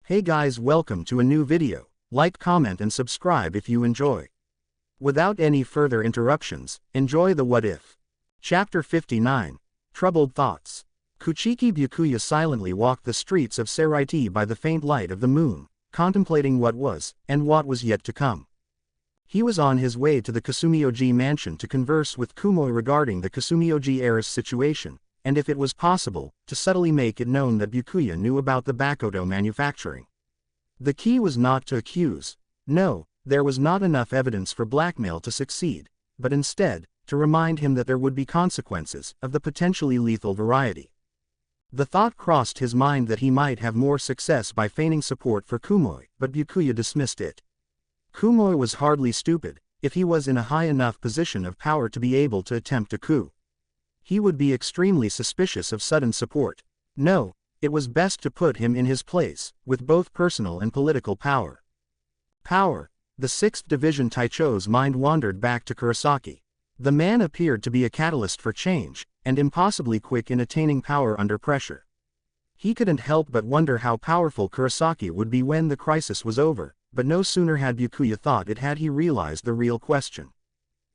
Hey guys, welcome to a new video. Like, comment and subscribe if you enjoy. Without any further interruptions, enjoy the What If. Chapter 59. Troubled Thoughts. Kuchiki Byakuya silently walked the streets of Seraiti by the faint light of the moon, contemplating what was, and what was yet to come. He was on his way to the Kasumioji mansion to converse with Kumoi regarding the Kasumioji heiress situation, and if it was possible, to subtly make it known that Byakuya knew about the Bakoto manufacturing. The key was not to accuse. No, there was not enough evidence for blackmail to succeed, but instead, to remind him that there would be consequences, of the potentially lethal variety. The thought crossed his mind that he might have more success by feigning support for Kumoi, but Byakuya dismissed it. Kumoi was hardly stupid, if he was in a high enough position of power to be able to attempt a coup. He would be extremely suspicious of sudden support. No, it was best to put him in his place, with both personal and political power. Power. The 6th Division Taicho's mind wandered back to Kurosaki. The man appeared to be a catalyst for change, and impossibly quick in attaining power under pressure. He couldn't help but wonder how powerful Kurosaki would be when the crisis was over, but no sooner had Byakuya thought it had he realized the real question.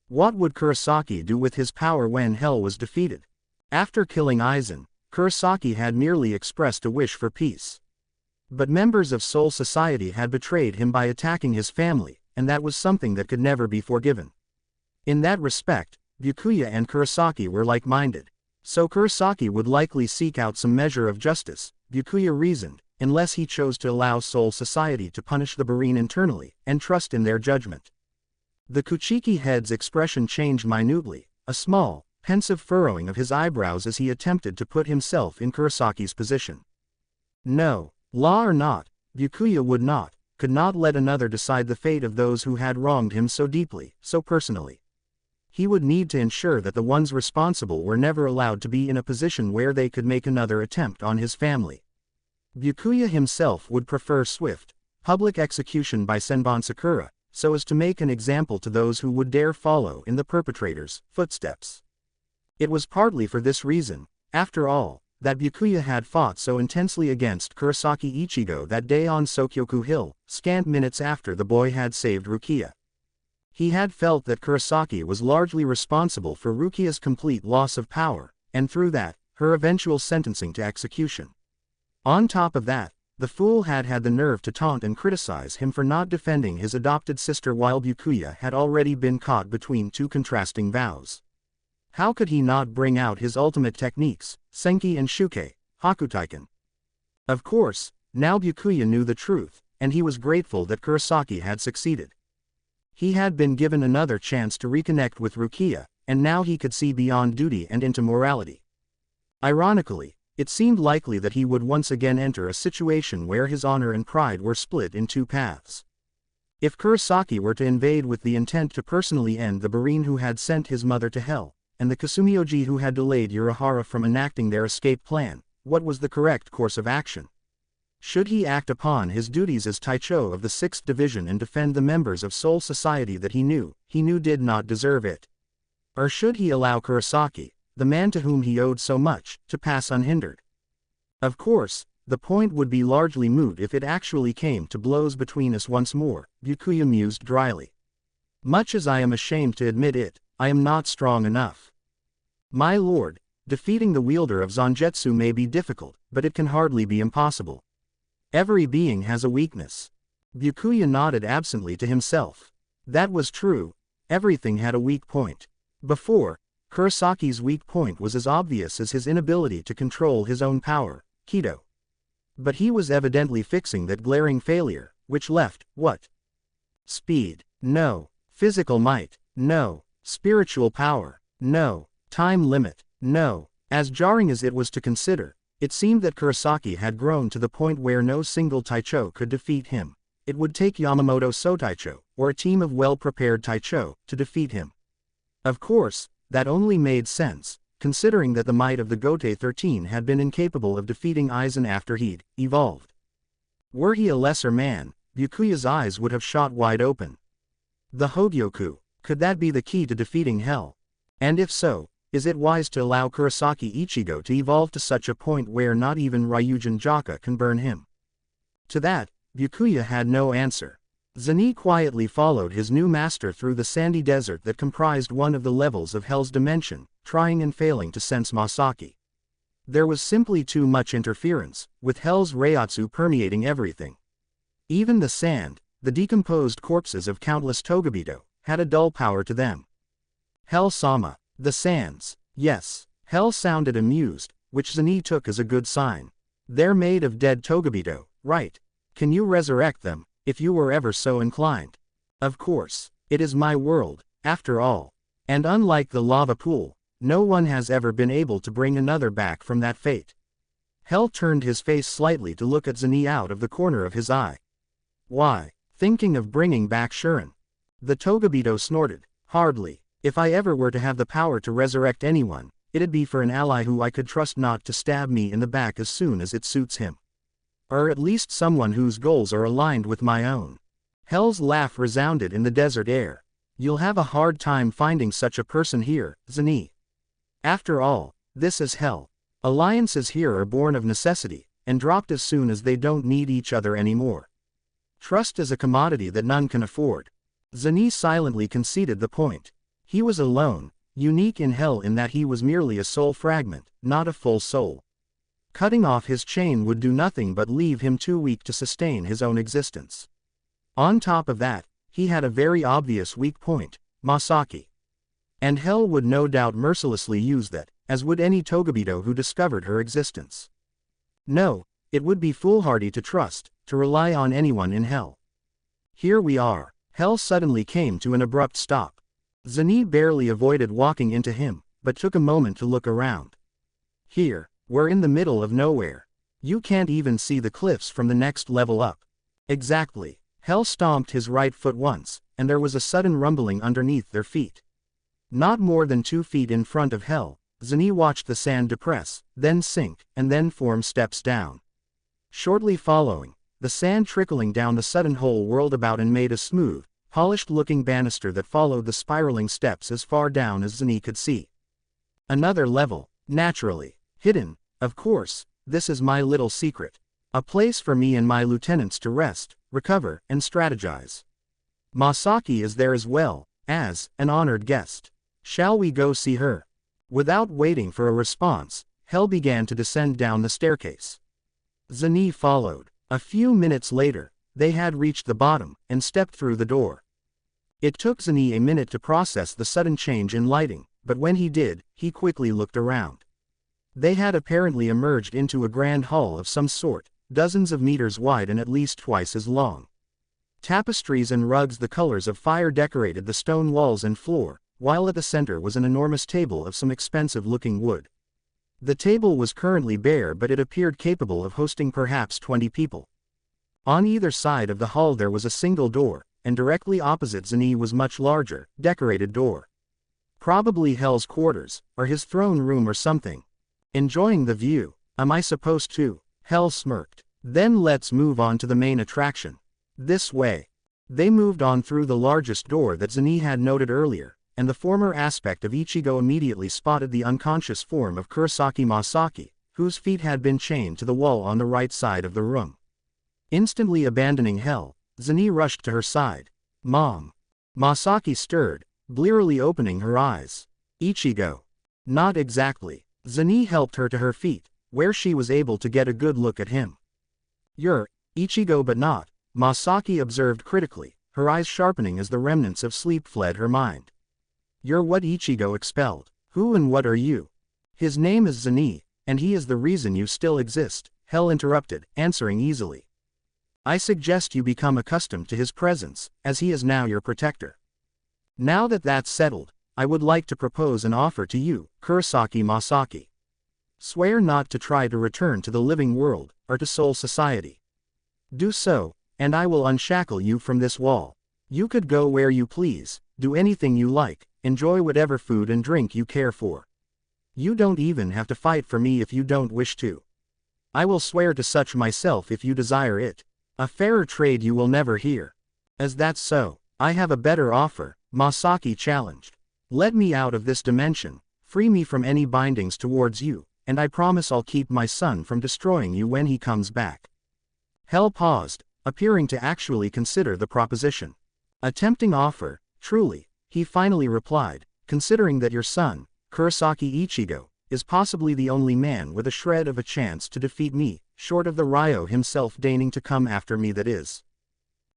What would Kurosaki do with his power when Hell was defeated? After killing Aizen, Kurosaki had merely expressed a wish for peace. But members of Soul Society had betrayed him by attacking his family, and that was something that could never be forgiven. In that respect, Byakuya and Kurosaki were like-minded. So Kurosaki would likely seek out some measure of justice, Byakuya reasoned, unless he chose to allow Soul Society to punish the Marine internally, and trust in their judgment. The Kuchiki head's expression changed minutely, a small, pensive furrowing of his eyebrows as he attempted to put himself in Kurosaki's position. No, law or not, Byakuya could not let another decide the fate of those who had wronged him so deeply, so personally. He would need to ensure that the ones responsible were never allowed to be in a position where they could make another attempt on his family. Byakuya himself would prefer swift, public execution by Senbon Sakura, so as to make an example to those who would dare follow in the perpetrator's footsteps. It was partly for this reason, after all, that Byakuya had fought so intensely against Kurosaki Ichigo that day on Sokyoku Hill, scant minutes after the boy had saved Rukia. He had felt that Kurosaki was largely responsible for Rukia's complete loss of power, and through that, her eventual sentencing to execution. On top of that, the fool had the nerve to taunt and criticize him for not defending his adopted sister while Byakuya had already been caught between two contrasting vows. How could he not bring out his ultimate techniques, Senki and Shuke, Hakutaiken? Of course, now Byakuya knew the truth, and he was grateful that Kurosaki had succeeded. He had been given another chance to reconnect with Rukia, and now he could see beyond duty and into morality. Ironically, it seemed likely that he would once again enter a situation where his honor and pride were split in two paths. If Kurosaki were to invade with the intent to personally end the Marine who had sent his mother to hell, and the Kasumioji who had delayed Urahara from enacting their escape plan, what was the correct course of action? Should he act upon his duties as Taicho of the 6th Division and defend the members of Soul Society that he knew did not deserve it? Or should he allow Kurosaki, the man to whom he owed so much, to pass unhindered? Of course, the point would be largely moot if it actually came to blows between us once more, Byakuya mused dryly. Much as I am ashamed to admit it, I am not strong enough. My lord, defeating the wielder of Zangetsu may be difficult, but it can hardly be impossible. Every being has a weakness. Byakuya nodded absently to himself. That was true, everything had a weak point. Before, Kurosaki's weak point was as obvious as his inability to control his own power, Kido. But he was evidently fixing that glaring failure, which left, what? Speed, no. Physical might, no. Spiritual power, no. Time limit, no. As jarring as it was to consider, it seemed that Kurosaki had grown to the point where no single Taicho could defeat him. It would take Yamamoto Sotaicho, or a team of well-prepared Taicho, to defeat him. Of course, that only made sense, considering that the might of the Gote 13 had been incapable of defeating Aizen after he'd evolved. Were he a lesser man, Byakuya's eyes would have shot wide open. The Hogyoku, could that be the key to defeating Hell? And if so, is it wise to allow Kurosaki Ichigo to evolve to such a point where not even Ryujin Jaka can burn him? To that, Byakuya had no answer. Zenny quietly followed his new master through the sandy desert that comprised one of the levels of Hell's dimension, trying and failing to sense Masaki. There was simply too much interference, with Hell's Reiatsu permeating everything. Even the sand, the decomposed corpses of countless Togabito, had a dull power to them. Hell-sama, the sands. Yes, Hell sounded amused, which Zenny took as a good sign. They're made of dead Togabito, right? Can you resurrect them, if you were ever so inclined? Of course, it is my world, after all. And unlike the lava pool, no one has ever been able to bring another back from that fate. Hell turned his face slightly to look at Zenny out of the corner of his eye. Why, thinking of bringing back Shuren? The Togabito snorted. Hardly. If I ever were to have the power to resurrect anyone, it'd be for an ally who I could trust not to stab me in the back as soon as it suits him. Or at least someone whose goals are aligned with my own. Hell's laugh resounded in the desert air. You'll have a hard time finding such a person here, Zenny. After all, this is Hell. Alliances here are born of necessity, and dropped as soon as they don't need each other anymore. Trust is a commodity that none can afford. Zenny silently conceded the point. He was alone, unique in Hell in that he was merely a soul fragment, not a full soul. Cutting off his chain would do nothing but leave him too weak to sustain his own existence. On top of that, he had a very obvious weak point, Masaki. And Hell would no doubt mercilessly use that, as would any Togabito who discovered her existence. No, it would be foolhardy to trust, to rely on anyone in Hell. Here we are. Hell suddenly came to an abrupt stop. Zenny barely avoided walking into him, but took a moment to look around. Here, we're in the middle of nowhere. You can't even see the cliffs from the next level up. Exactly. Hell stomped his right foot once, and there was a sudden rumbling underneath their feet. Not more than 2 feet in front of Hell, Zenny watched the sand depress, then sink, and then form steps down. Shortly following, the sand trickling down the sudden hole whirled about and made a smooth, polished-looking banister that followed the spiraling steps as far down as Zenny could see. Another level, naturally. Hidden, of course, this is my little secret. A place for me and my lieutenants to rest, recover, and strategize. Masaki is there as well, as an honored guest. Shall we go see her? Without waiting for a response, Hell began to descend down the staircase. Zenny followed. A few minutes later, they had reached the bottom, and stepped through the door. It took Zenny a minute to process the sudden change in lighting, but when he did, he quickly looked around. They had apparently emerged into a grand hall of some sort, dozens of meters wide and at least twice as long. Tapestries and rugs the colors of fire decorated the stone walls and floor, while at the center was an enormous table of some expensive-looking wood. The table was currently bare, but it appeared capable of hosting perhaps 20 people. On either side of the hall there was a single door, and directly opposite Zenny was much larger, decorated door. Probably Hell's quarters, or his throne room or something. Enjoying the view, am I supposed to? Hell smirked. Then let's move on to the main attraction. This way. They moved on through the largest door that Zenny had noted earlier, and the former aspect of Ichigo immediately spotted the unconscious form of Kurosaki Masaki, whose feet had been chained to the wall on the right side of the room. Instantly abandoning Hell, Zenny rushed to her side. Mom. Masaki stirred, blearily opening her eyes. Ichigo. Not exactly. Zenny helped her to her feet, where she was able to get a good look at him. You're Ichigo, but not, Masaki observed critically, her eyes sharpening as the remnants of sleep fled her mind. You're what Ichigo expelled. Who and what are you? His name is Zenny, and he is the reason you still exist, Hell interrupted, answering easily. I suggest you become accustomed to his presence, as he is now your protector. Now that that's settled, I would like to propose an offer to you, Kurosaki Masaki. Swear not to try to return to the living world, or to Soul Society. Do so, and I will unshackle you from this wall. You could go where you please, do anything you like, enjoy whatever food and drink you care for. You don't even have to fight for me if you don't wish to. I will swear to such myself if you desire it. A fairer trade you will never hear. As that's so, I have a better offer, Masaki challenged. Let me out of this dimension, free me from any bindings towards you, and I promise I'll keep my son from destroying you when he comes back. Hell paused, appearing to actually consider the proposition. A tempting offer, truly, he finally replied, considering that your son, Kurosaki Ichigo, is possibly the only man with a shred of a chance to defeat me, short of the Ryo himself deigning to come after me, that is.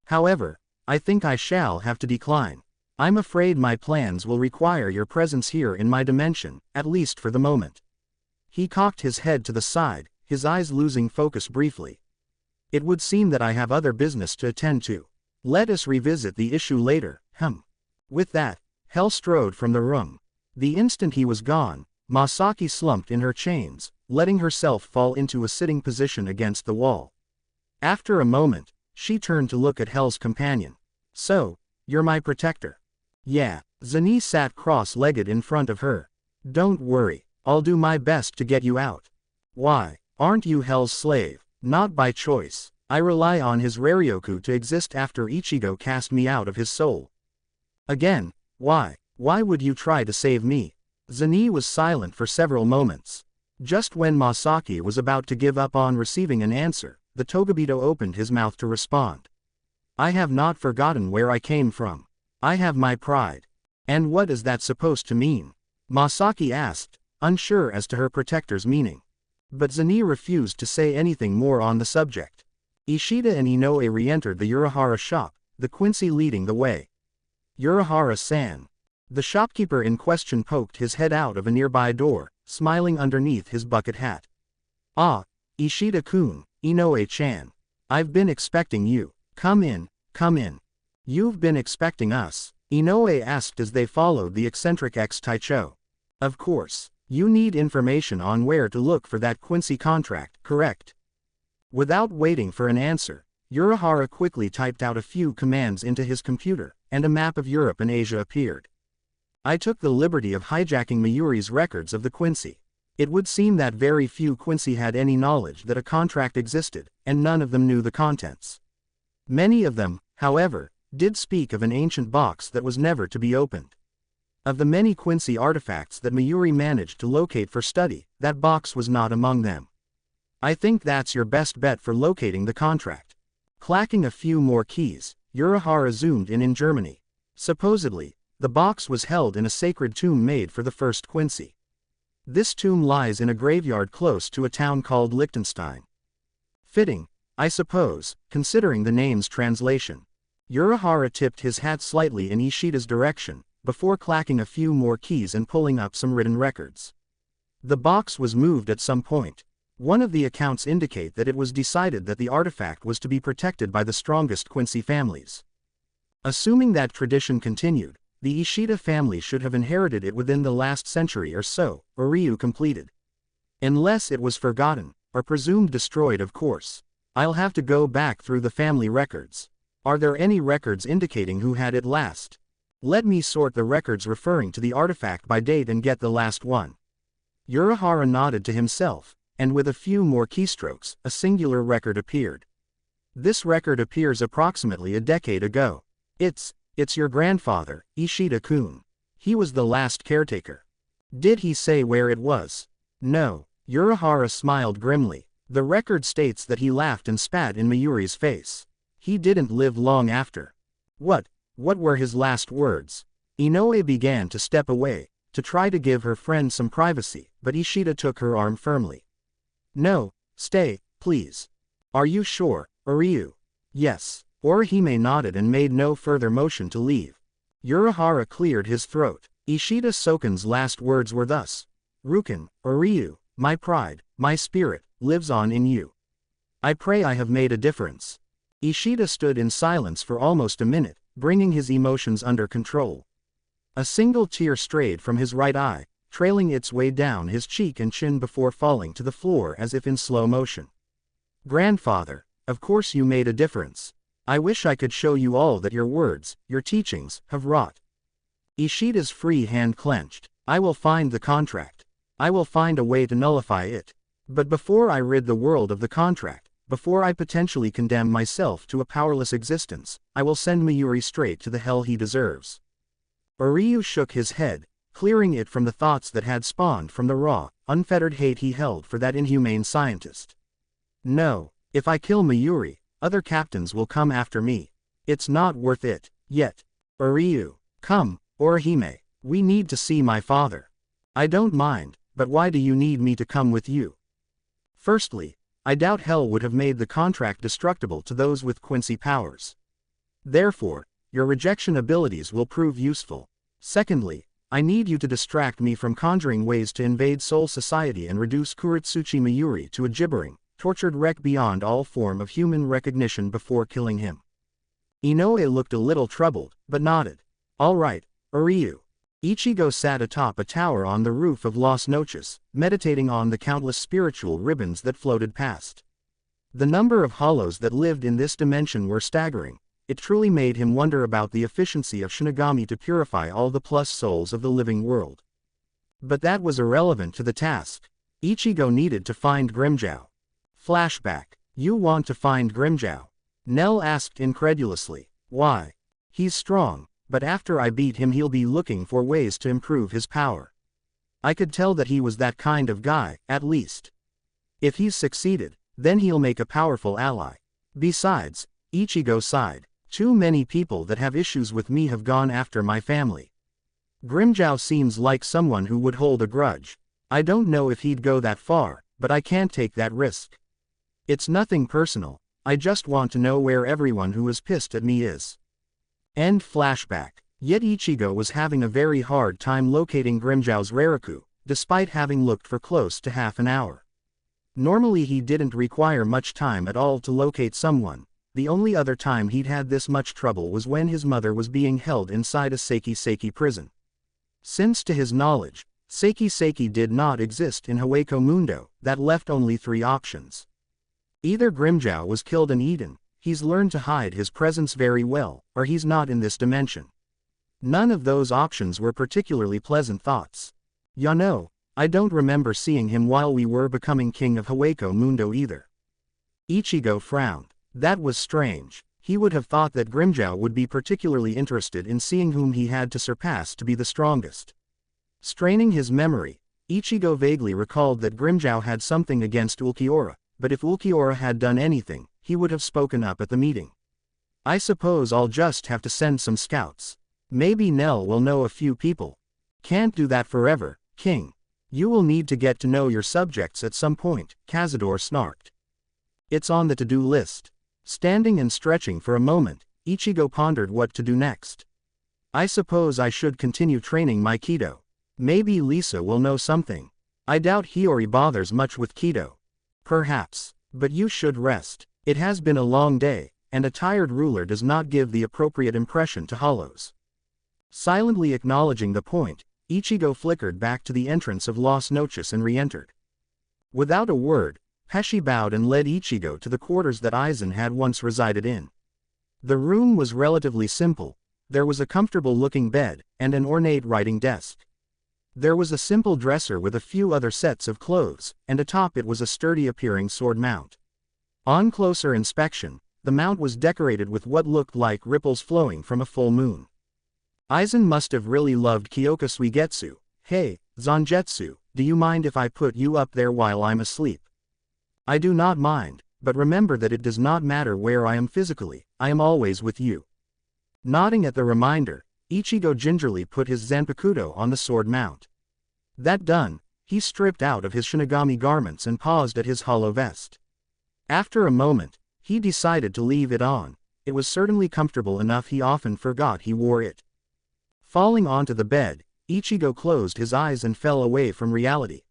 However, I think I shall have to decline. I'm afraid my plans will require your presence here in my dimension, at least for the moment. He cocked his head to the side, his eyes losing focus briefly. It would seem that I have other business to attend to. Let us revisit the issue later, With that, Hell strode from the room. The instant he was gone, Masaki slumped in her chains, letting herself fall into a sitting position against the wall. After a moment, she turned to look at Hell's companion. So, you're my protector. Yeah, Zani sat cross-legged in front of her. Don't worry, I'll do my best to get you out. Why, aren't you Hell's slave? Not by choice. I rely on his Raryoku to exist after Ichigo cast me out of his soul. Again, why would you try to save me? Zani was silent for several moments. Just when Masaki was about to give up on receiving an answer, the Togabito opened his mouth to respond. I have not forgotten where I came from. I have my pride. And what is that supposed to mean? Masaki asked, unsure as to her protector's meaning. But Zani refused to say anything more on the subject. Ishida and Inoue re-entered the Urahara shop, the Quincy leading the way. Urahara-san. The shopkeeper in question poked his head out of a nearby door, smiling underneath his bucket hat. Ah, Ishida-kun, Inoue-chan. I've been expecting you. Come in, come in. You've been expecting us? Inoue asked as they followed the eccentric ex-Taicho. Of course, you need information on where to look for that Quincy contract, correct? Without waiting for an answer, Urahara quickly typed out a few commands into his computer, and a map of Europe and Asia appeared. I took the liberty of hijacking Mayuri's records of the Quincy. It would seem that very few Quincy had any knowledge that a contract existed, and none of them knew the contents. Many of them, however, did speak of an ancient box that was never to be opened. Of the many Quincy artifacts that Mayuri managed to locate for study, that box was not among them. I think that's your best bet for locating the contract. Clacking a few more keys, Urahara zoomed in Germany. Supposedly, the box was held in a sacred tomb made for the first Quincy. This tomb lies in a graveyard close to a town called Liechtenstein. Fitting, I suppose, considering the name's translation. Urahara tipped his hat slightly in Ishida's direction, before clacking a few more keys and pulling up some written records. The box was moved at some point. One of the accounts indicate that it was decided that the artifact was to be protected by the strongest Quincy families. Assuming that tradition continued, the Ishida family should have inherited it within the last century or so, Ryu completed. Unless it was forgotten, or presumed destroyed, of course. I'll have to go back through the family records. Are there any records indicating who had it last? Let me sort the records referring to the artifact by date and get the last one. Urahara nodded to himself, and with a few more keystrokes, a singular record appeared. This record appears approximately a decade ago. It's your grandfather, Ishida-kun. He was the last caretaker. Did he say where it was? No. Urahara smiled grimly. The record states that he laughed and spat in Mayuri's face. He didn't live long after. What were his last words? Inoue began to step away, to try to give her friend some privacy, but Ishida took her arm firmly. No, stay, please. Are you sure, Ryu? Yes. Orihime nodded and made no further motion to leave. Urahara cleared his throat. Ishida Soken's last words were thus. Rukin, Ryu, my pride, my spirit, lives on in you. I pray I have made a difference. Ishida stood in silence for almost a minute, bringing his emotions under control. A single tear strayed from his right eye, trailing its way down his cheek and chin before falling to the floor as if in slow motion. Grandfather, of course you made a difference. I wish I could show you all that your words, your teachings, have wrought. Ishida's free hand clenched. I will find the contract. I will find a way to nullify it. But before I rid the world of the contract, before I potentially condemn myself to a powerless existence, I will send Mayuri straight to the hell he deserves. Ryu shook his head, clearing it from the thoughts that had spawned from the raw, unfettered hate he held for that inhumane scientist. No, if I kill Mayuri, other captains will come after me. It's not worth it, yet. Uryu, come, Orihime, we need to see my father. I don't mind, but why do you need me to come with you? Firstly, I doubt hell would have made the contract destructible to those with Quincy powers. Therefore, your rejection abilities will prove useful. Secondly, I need you to distract me from conjuring ways to invade Soul Society and reduce Kuritsuchi Mayuri to a gibbering, tortured wreck beyond all form of human recognition before killing him. Inoue looked a little troubled, but nodded. All right, Uryu. Ichigo sat atop a tower on the roof of Las Noches, meditating on the countless spiritual ribbons that floated past. The number of hollows that lived in this dimension were staggering. It truly made him wonder about the efficiency of Shinigami to purify all the plus souls of the living world. But that was irrelevant to the task. Ichigo needed to find Grimmjow. Flashback. You want to find Grimmjow? Nell asked incredulously. Why? He's strong, but after I beat him he'll be looking for ways to improve his power. I could tell that he was that kind of guy, at least. If he's succeeded, then he'll make a powerful ally. Besides, Ichigo sighed. Too many people that have issues with me have gone after my family. Grimmjow seems like someone who would hold a grudge. I don't know if he'd go that far, but I can't take that risk. It's nothing personal, I just want to know where everyone who is pissed at me is. End flashback. Yet Ichigo was having a very hard time locating Grimmjow's Raraku, despite having looked for close to half an hour. Normally he didn't require much time at all to locate someone. The only other time he'd had this much trouble was when his mother was being held inside a Seiki prison. Since to his knowledge, Seiki did not exist in Hueco Mundo, that left only three options. Either Grimmjow was killed in Eden, he's learned to hide his presence very well, or he's not in this dimension. None of those options were particularly pleasant thoughts. Yano, I don't remember seeing him while we were becoming king of Hueco Mundo either. Ichigo frowned. That was strange. He would have thought that Grimmjow would be particularly interested in seeing whom he had to surpass to be the strongest. Straining his memory, Ichigo vaguely recalled that Grimmjow had something against Ulquiorra, but if Ulquiorra had done anything, he would have spoken up at the meeting. I suppose I'll just have to send some scouts. Maybe Nell will know a few people. Can't do that forever, King. You will need to get to know your subjects at some point, Cazador snarked. It's on the to-do list. Standing and stretching for a moment, Ichigo pondered what to do next. I suppose I should continue training my Kido. Maybe Lisa will know something. I doubt Hiyori bothers much with Kido. Perhaps, but you should rest. It has been a long day, and a tired ruler does not give the appropriate impression to hollows. Silently acknowledging the point, Ichigo flickered back to the entrance of Las Noches and re-entered. Without a word, Pesci bowed and led Ichigo to the quarters that Aizen had once resided in. The room was relatively simple. There was a comfortable-looking bed, and an ornate writing desk. There was a simple dresser with a few other sets of clothes, and atop it was a sturdy-appearing sword mount. On closer inspection, the mount was decorated with what looked like ripples flowing from a full moon. Aizen must have really loved Kyoka Suigetsu. Hey, Zangetsu, do you mind if I put you up there while I'm asleep? I do not mind, but remember that it does not matter where I am physically, I am always with you. Nodding at the reminder, Ichigo gingerly put his Zanpakuto on the sword mount. That done, he stripped out of his Shinigami garments and paused at his hollow vest. After a moment, he decided to leave it on. It was certainly comfortable enough he often forgot he wore it. Falling onto the bed, Ichigo closed his eyes and fell away from reality.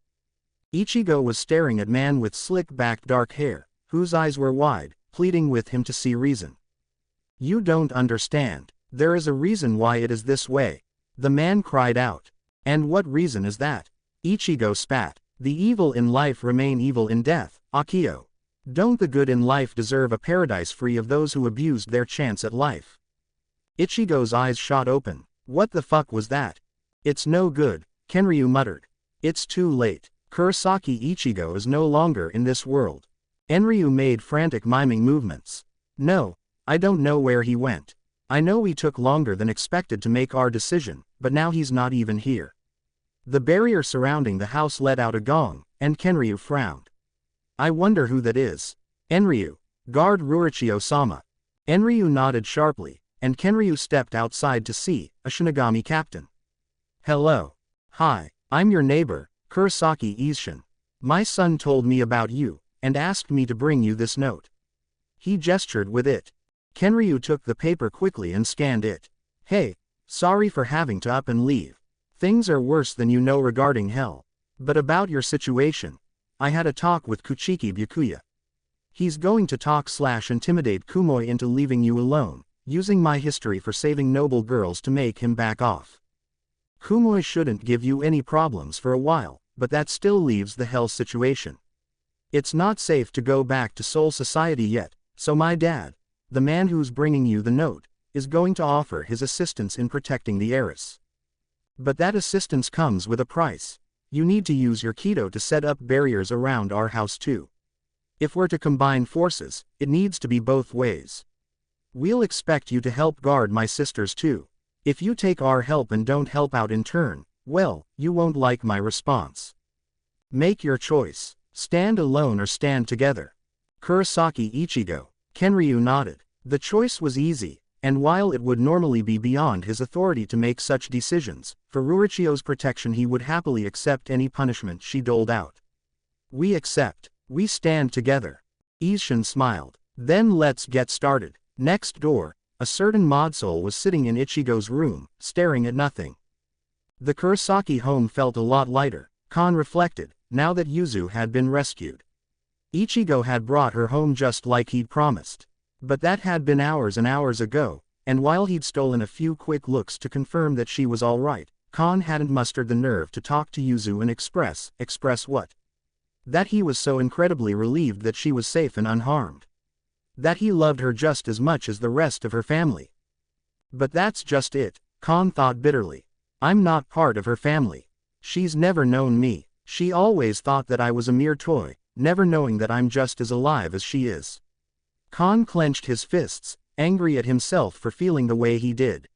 Ichigo was staring at man with slick-backed dark hair, whose eyes were wide, pleading with him to see reason. You don't understand. There is a reason why it is this way. The man cried out. And what reason is that? Ichigo spat. The evil in life remain evil in death, Akio. Don't the good in life deserve a paradise free of those who abused their chance at life? Ichigo's eyes shot open. What the fuck was that? It's no good, Kenryu muttered. It's too late. Kurosaki Ichigo is no longer in this world. Enryu made frantic miming movements. No, I don't know where he went. I know we took longer than expected to make our decision, but now he's not even here. The barrier surrounding the house let out a gong, and Kenryu frowned. I wonder who that is. Enryu, Guard Rurochio-sama. Enryu nodded sharply, and Kenryu stepped outside to see a Shinigami captain. Hello. Hi, I'm your neighbor, Kurosaki Isshin. My son told me about you, and asked me to bring you this note. He gestured with it. Kenryu took the paper quickly and scanned it. Hey, sorry for having to up and leave. Things are worse than you know regarding hell. But about your situation, I had a talk with Kuchiki Byakuya. He's going to talk/intimidate Kumoi into leaving you alone, using my history for saving noble girls to make him back off. Kumoi shouldn't give you any problems for a while, but that still leaves the hell situation. It's not safe to go back to Soul Society yet, so my dad, the man who's bringing you the note, is going to offer his assistance in protecting the heiress. But that assistance comes with a price. You need to use your Kido to set up barriers around our house too. If we're to combine forces, it needs to be both ways. We'll expect you to help guard my sisters too. If you take our help and don't help out in turn, well, you won't like my response. Make your choice. Stand alone or stand together. Kurosaki Ichigo. Kenryu nodded. The choice was easy, and while it would normally be beyond his authority to make such decisions, for Rurochio's protection he would happily accept any punishment she doled out. We accept. We stand together. Isshin smiled. Then let's get started. Next door, a certain mod soul was sitting in Ichigo's room, staring at nothing. The Kurosaki home felt a lot lighter, Kon reflected, now that Yuzu had been rescued. Ichigo had brought her home just like he'd promised. But that had been hours and hours ago, and while he'd stolen a few quick looks to confirm that she was alright, Kon hadn't mustered the nerve to talk to Yuzu and express what? That he was so incredibly relieved that she was safe and unharmed. That he loved her just as much as the rest of her family. But that's just it, Kon thought bitterly. I'm not part of her family. She's never known me. She always thought that I was a mere toy, never knowing that I'm just as alive as she is. Kon clenched his fists, angry at himself for feeling the way he did.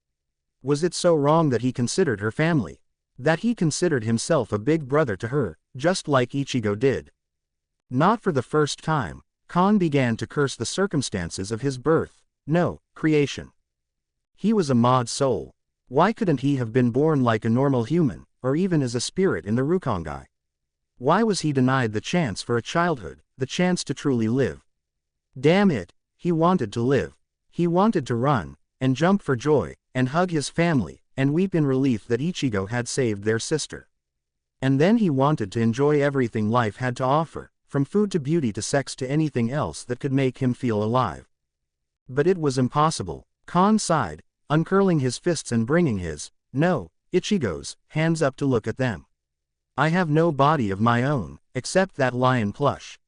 Was it so wrong that he considered her family? That he considered himself a big brother to her, just like Ichigo did? Not for the first time, Kon began to curse the circumstances of his birth, no, creation. He was a mod soul. Why couldn't he have been born like a normal human, or even as a spirit in the Rukongai? Why was he denied the chance for a childhood, the chance to truly live? Damn it, he wanted to live. He wanted to run, and jump for joy, and hug his family, and weep in relief that Ichigo had saved their sister. And then he wanted to enjoy everything life had to offer, from food to beauty to sex to anything else that could make him feel alive. But it was impossible. Kon sighed, uncurling his fists and bringing his, no, Ichigo's, hands up to look at them. I have no body of my own, except that lion plush.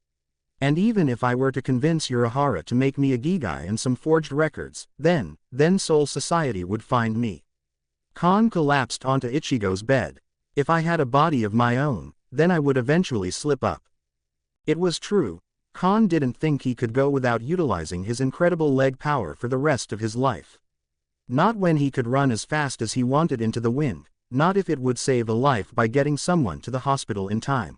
And even if I were to convince Urahara to make me a Gigai and some forged records, then Soul Society would find me. Kon collapsed onto Ichigo's bed. If I had a body of my own, then I would eventually slip up. It was true, Kon didn't think he could go without utilizing his incredible leg power for the rest of his life. Not when he could run as fast as he wanted into the wind, not if it would save a life by getting someone to the hospital in time.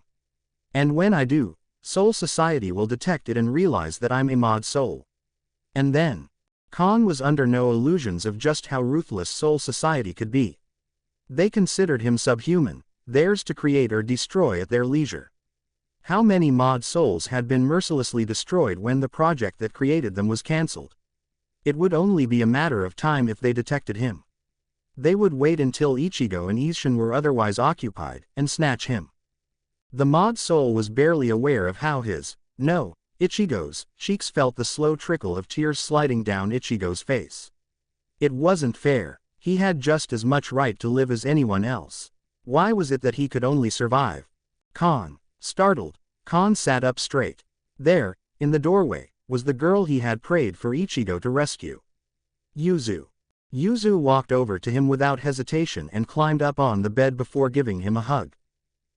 And when I do, Soul Society will detect it and realize that I'm a mod soul. And then, Kon was under no illusions of just how ruthless Soul Society could be. They considered him subhuman, theirs to create or destroy at their leisure. How many mod souls had been mercilessly destroyed when the project that created them was cancelled? It would only be a matter of time if they detected him. They would wait until Ichigo and Isshin were otherwise occupied, and snatch him. The mod soul was barely aware of how his, no, Ichigo's, cheeks felt the slow trickle of tears sliding down Ichigo's face. It wasn't fair. He had just as much right to live as anyone else. Why was it that he could only survive? Kon. Startled, Kon sat up straight. There, in the doorway, was the girl he had prayed for Ichigo to rescue. Yuzu. Yuzu walked over to him without hesitation and climbed up on the bed before giving him a hug.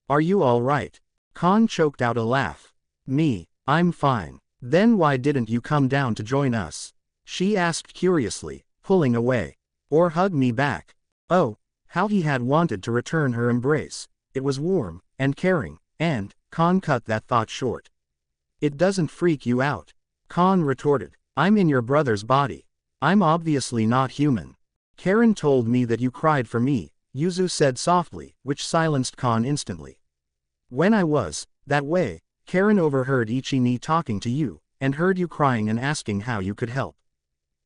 Are you all right? Kon choked out a laugh. Me, I'm fine. Then why didn't you come down to join us? She asked curiously, pulling away. Or hug me back. Oh, how he had wanted to return her embrace. It was warm, and caring, and, Kon cut that thought short. It doesn't freak you out. Khan retorted. I'm in your brother's body. I'm obviously not human. Karen told me that you cried for me, Yuzu said softly, which silenced Khan instantly. When I was that way, Karen overheard Ichi-ni talking to you, and heard you crying and asking how you could help.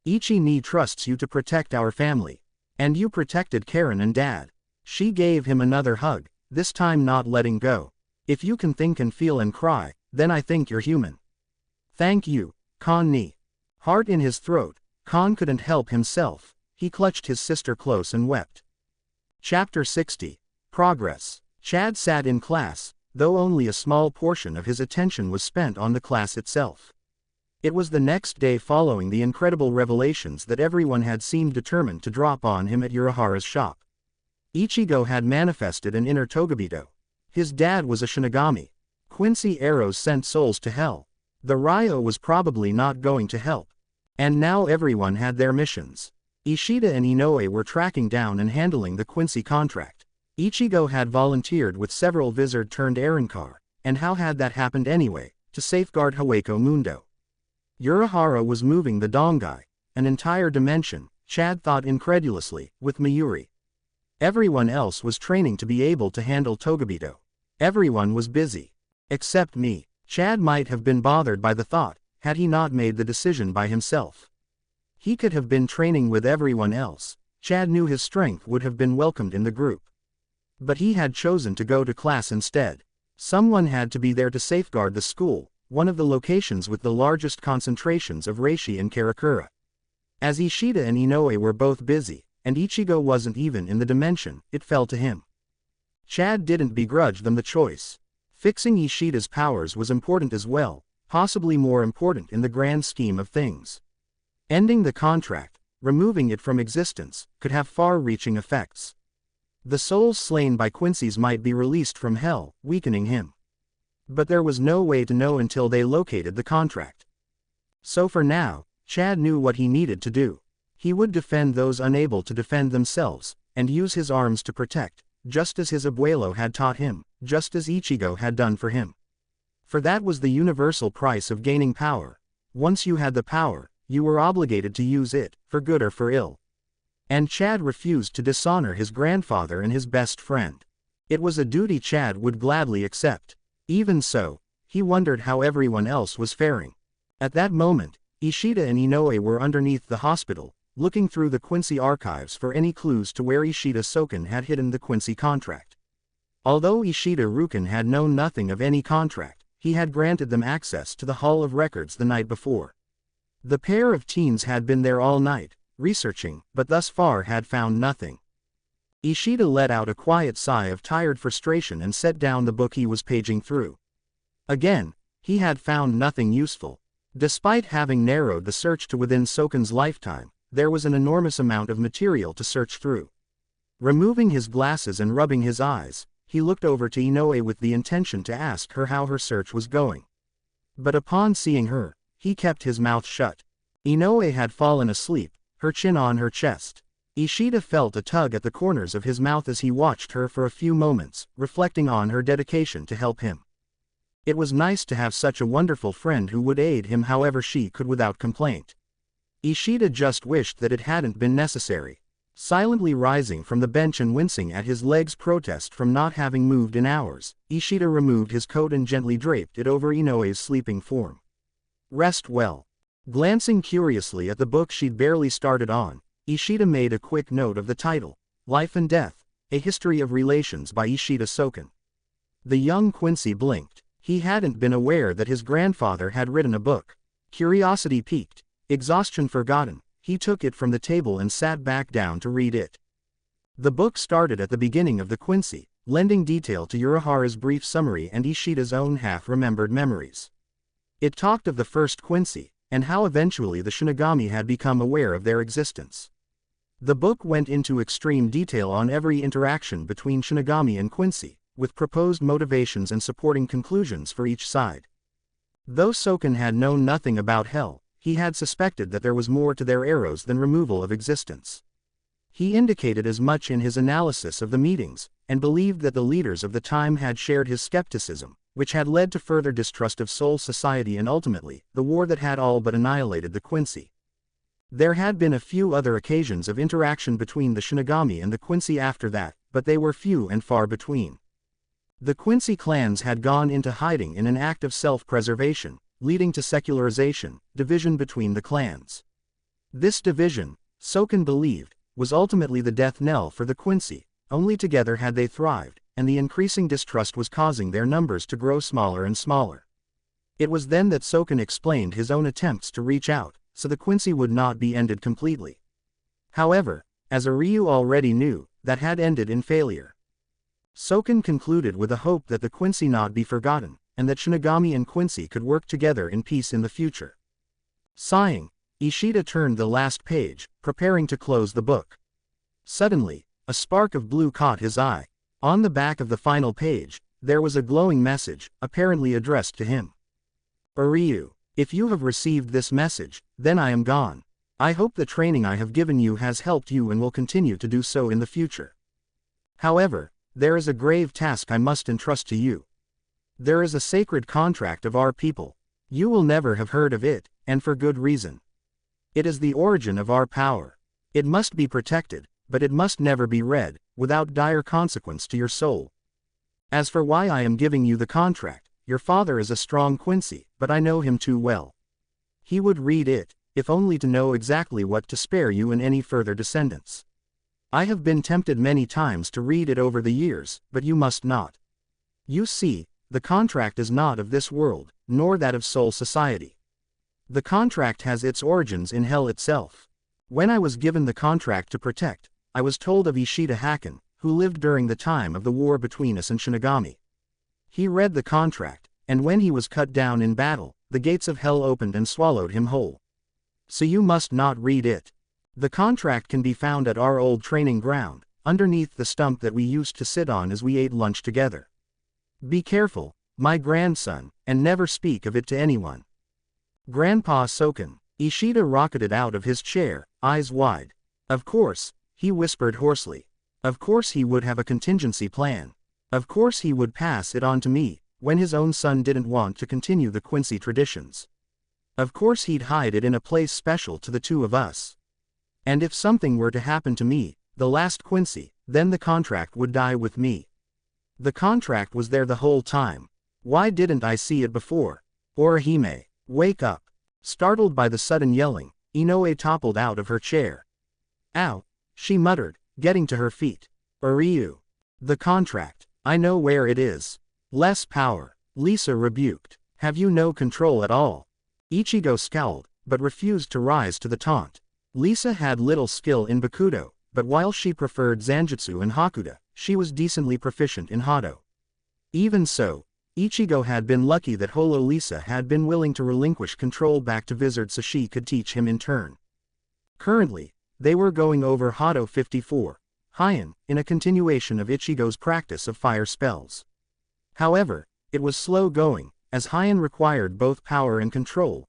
Ichi-ni trusts you to protect our family. And you protected Karen and Dad. She gave him another hug, this time not letting go. If you can think and feel and cry, then I think you're human. Thank you, Khan-ni. Heart in his throat, Khan couldn't help himself. He clutched his sister close and wept. Chapter 60. Progress. Chad sat in class, though only a small portion of his attention was spent on the class itself. It was the next day following the incredible revelations that everyone had seemed determined to drop on him at Urahara's shop. Ichigo had manifested an inner Togabito. His dad was a Shinigami. Quincy arrows sent souls to hell. The Ryo was probably not going to help. And now everyone had their missions. Ishida and Inoue were tracking down and handling the Quincy contract. Ichigo had volunteered with several Vizard-turned-Arrancar, and how had that happened anyway, to safeguard Hueco Mundo? Urahara was moving the Dongai, an entire dimension, Chad thought incredulously, with Mayuri. Everyone else was training to be able to handle Togabito. Everyone was busy. Except me. Chad might have been bothered by the thought, had he not made the decision by himself. He could have been training with everyone else. Chad knew his strength would have been welcomed in the group. But he had chosen to go to class instead. Someone had to be there to safeguard the school, one of the locations with the largest concentrations of reishi and karakura. As Ishida and Inoue were both busy, and Ichigo wasn't even in the dimension, it fell to him. Chad didn't begrudge them the choice. Fixing Ishida's powers was important as well, possibly more important in the grand scheme of things. Ending the contract, removing it from existence, could have far-reaching effects. The souls slain by Quincy's might be released from hell, weakening him. But there was no way to know until they located the contract. So for now, Chad knew what he needed to do. He would defend those unable to defend themselves, and use his arms to protect, just as his abuelo had taught him, just as Ichigo had done for him. For that was the universal price of gaining power. Once you had the power, you were obligated to use it, for good or for ill. And Chad refused to dishonor his grandfather and his best friend. It was a duty Chad would gladly accept. Even so, he wondered how everyone else was faring. At that moment, Ishida and Inoue were underneath the hospital, looking through the Quincy archives for any clues to where Ishida Soken had hidden the Quincy contract. Although Ishida Ruken had known nothing of any contract, he had granted them access to the Hall of Records the night before. The pair of teens had been there all night, researching, but thus far had found nothing. Ishida let out a quiet sigh of tired frustration and set down the book he was paging through. Again, he had found nothing useful. Despite having narrowed the search to within Soken's lifetime, there was an enormous amount of material to search through. Removing his glasses and rubbing his eyes, he looked over to Inoue with the intention to ask her how her search was going. But upon seeing her, he kept his mouth shut. Inoue had fallen asleep, her chin on her chest. Ishida felt a tug at the corners of his mouth as he watched her for a few moments, reflecting on her dedication to help him. It was nice to have such a wonderful friend who would aid him however she could without complaint. Ishida just wished that it hadn't been necessary. Silently rising from the bench and wincing at his leg's protest from not having moved in hours, Ishida removed his coat and gently draped it over Inoue's sleeping form. Rest well. Glancing curiously at the book she'd barely started on, Ishida made a quick note of the title, Life and Death, A History of Relations by Ishida Soken. The young Quincy blinked. He hadn't been aware that his grandfather had written a book. Curiosity piqued, exhaustion forgotten, he took it from the table and sat back down to read it. The book started at the beginning of the Quincy, lending detail to Urahara's brief summary and Ishida's own half-remembered memories. It talked of the first Quincy, and how eventually the Shinigami had become aware of their existence. The book went into extreme detail on every interaction between Shinigami and Quincy, with proposed motivations and supporting conclusions for each side. Though Soken had known nothing about hell, he had suspected that there was more to their arrows than removal of existence. He indicated as much in his analysis of the meetings, and believed that the leaders of the time had shared his skepticism, which had led to further distrust of Soul Society and ultimately, the war that had all but annihilated the Quincy. There had been a few other occasions of interaction between the Shinigami and the Quincy after that, but they were few and far between. The Quincy clans had gone into hiding in an act of self-preservation, leading to secularization, division between the clans. This division, Soken believed, was ultimately the death knell for the Quincy. Only together had they thrived, and the increasing distrust was causing their numbers to grow smaller and smaller. It was then that Soken explained his own attempts to reach out, so the Quincy would not be ended completely. However, as Ryu already knew, that had ended in failure. Soken concluded with a hope that the Quincy not be forgotten, and that Shinigami and Quincy could work together in peace in the future. Sighing, Ishida turned the last page, preparing to close the book. Suddenly, a spark of blue caught his eye. On the back of the final page, there was a glowing message, apparently addressed to him. Ryu, if you have received this message, then I am gone. I hope the training I have given you has helped you and will continue to do so in the future. However, there is a grave task I must entrust to you. There is a sacred contract of our people. You will never have heard of it, and for good reason. It is the origin of our power. It must be protected, but it must never be read, without dire consequence to your soul. As for why I am giving you the contract, your father is a strong Quincy, but I know him too well. He would read it, if only to know exactly what to spare you and any further descendants. I have been tempted many times to read it over the years, but you must not. You see, the contract is not of this world, nor that of Soul Society. The contract has its origins in hell itself. When I was given the contract to protect, I was told of Ishida Haken, who lived during the time of the war between us and Shinigami. He read the contract, and when he was cut down in battle, the gates of hell opened and swallowed him whole. So you must not read it. The contract can be found at our old training ground, underneath the stump that we used to sit on as we ate lunch together. Be careful, my grandson, and never speak of it to anyone. Grandpa Soken. Ishida rocketed out of his chair, eyes wide. Of course, he whispered hoarsely. Of course he would have a contingency plan. Of course he would pass it on to me, when his own son didn't want to continue the Quincy traditions. Of course he'd hide it in a place special to the two of us. And if something were to happen to me, the last Quincy, then the contract would die with me. The contract was there the whole time. Why didn't I see it before? Orihime, wake up. Startled by the sudden yelling, Inoue toppled out of her chair. Ow, she muttered, getting to her feet. Ryu. The contract. I know where it is. Less power. Lisa rebuked. Have you no control at all? Ichigo scowled, but refused to rise to the taunt. Lisa had little skill in Bakudo, but while she preferred Zanjutsu and Hakuda, she was decently proficient in Hado. Even so, Ichigo had been lucky that Holo Lisa had been willing to relinquish control back to Vizard so she could teach him in turn. Currently, they were going over Hado 54, Heian, in a continuation of Ichigo's practice of fire spells. However, it was slow going, as Heian required both power and control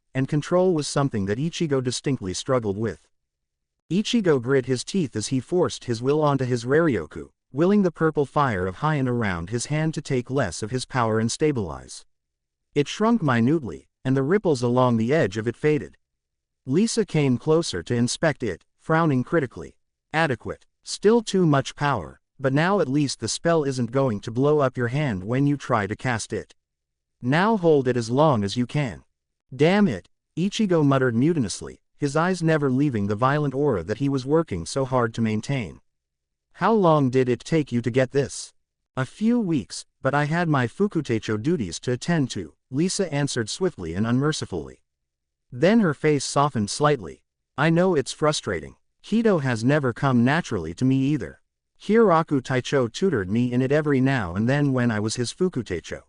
was something that Ichigo distinctly struggled with. Ichigo grit his teeth as he forced his will onto his Raryoku, willing the purple fire of Heian around his hand to take less of his power and stabilize. It shrunk minutely, and the ripples along the edge of it faded. Lisa came closer to inspect it, frowning critically. Adequate. Still too much power, but now at least the spell isn't going to blow up your hand when you try to cast it. Now hold it as long as you can. Damn it, Ichigo muttered mutinously, his eyes never leaving the violent aura that he was working so hard to maintain. How long did it take you to get this? A few weeks, but I had my Fukutecho duties to attend to, Lisa answered swiftly and unmercifully. Then her face softened slightly. I know it's frustrating. Kido has never come naturally to me either. Hiraku Taicho tutored me in it every now and then when I was his Fukutecho.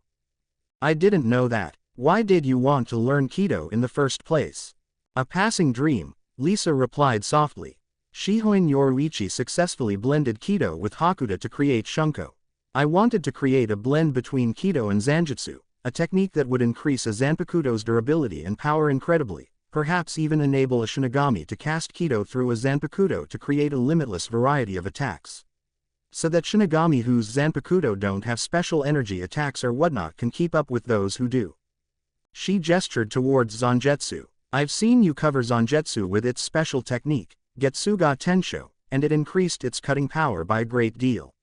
I didn't know that. Why did you want to learn Kido in the first place? A passing dream, Lisa replied softly. Shihoin Yoruichi successfully blended Kido with Hakuda to create Shunko. I wanted to create a blend between Kido and Zanjutsu, a technique that would increase a Zanpakudo's durability and power incredibly, perhaps even enable a Shinigami to cast Kido through a Zanpakudo to create a limitless variety of attacks. so that Shinigami whose Zanpakuto don't have special energy attacks or whatnot can keep up with those who do. She gestured towards Zangetsu. I've seen you cover Zangetsu with its special technique, Getsuga Tensho, and it increased its cutting power by a great deal.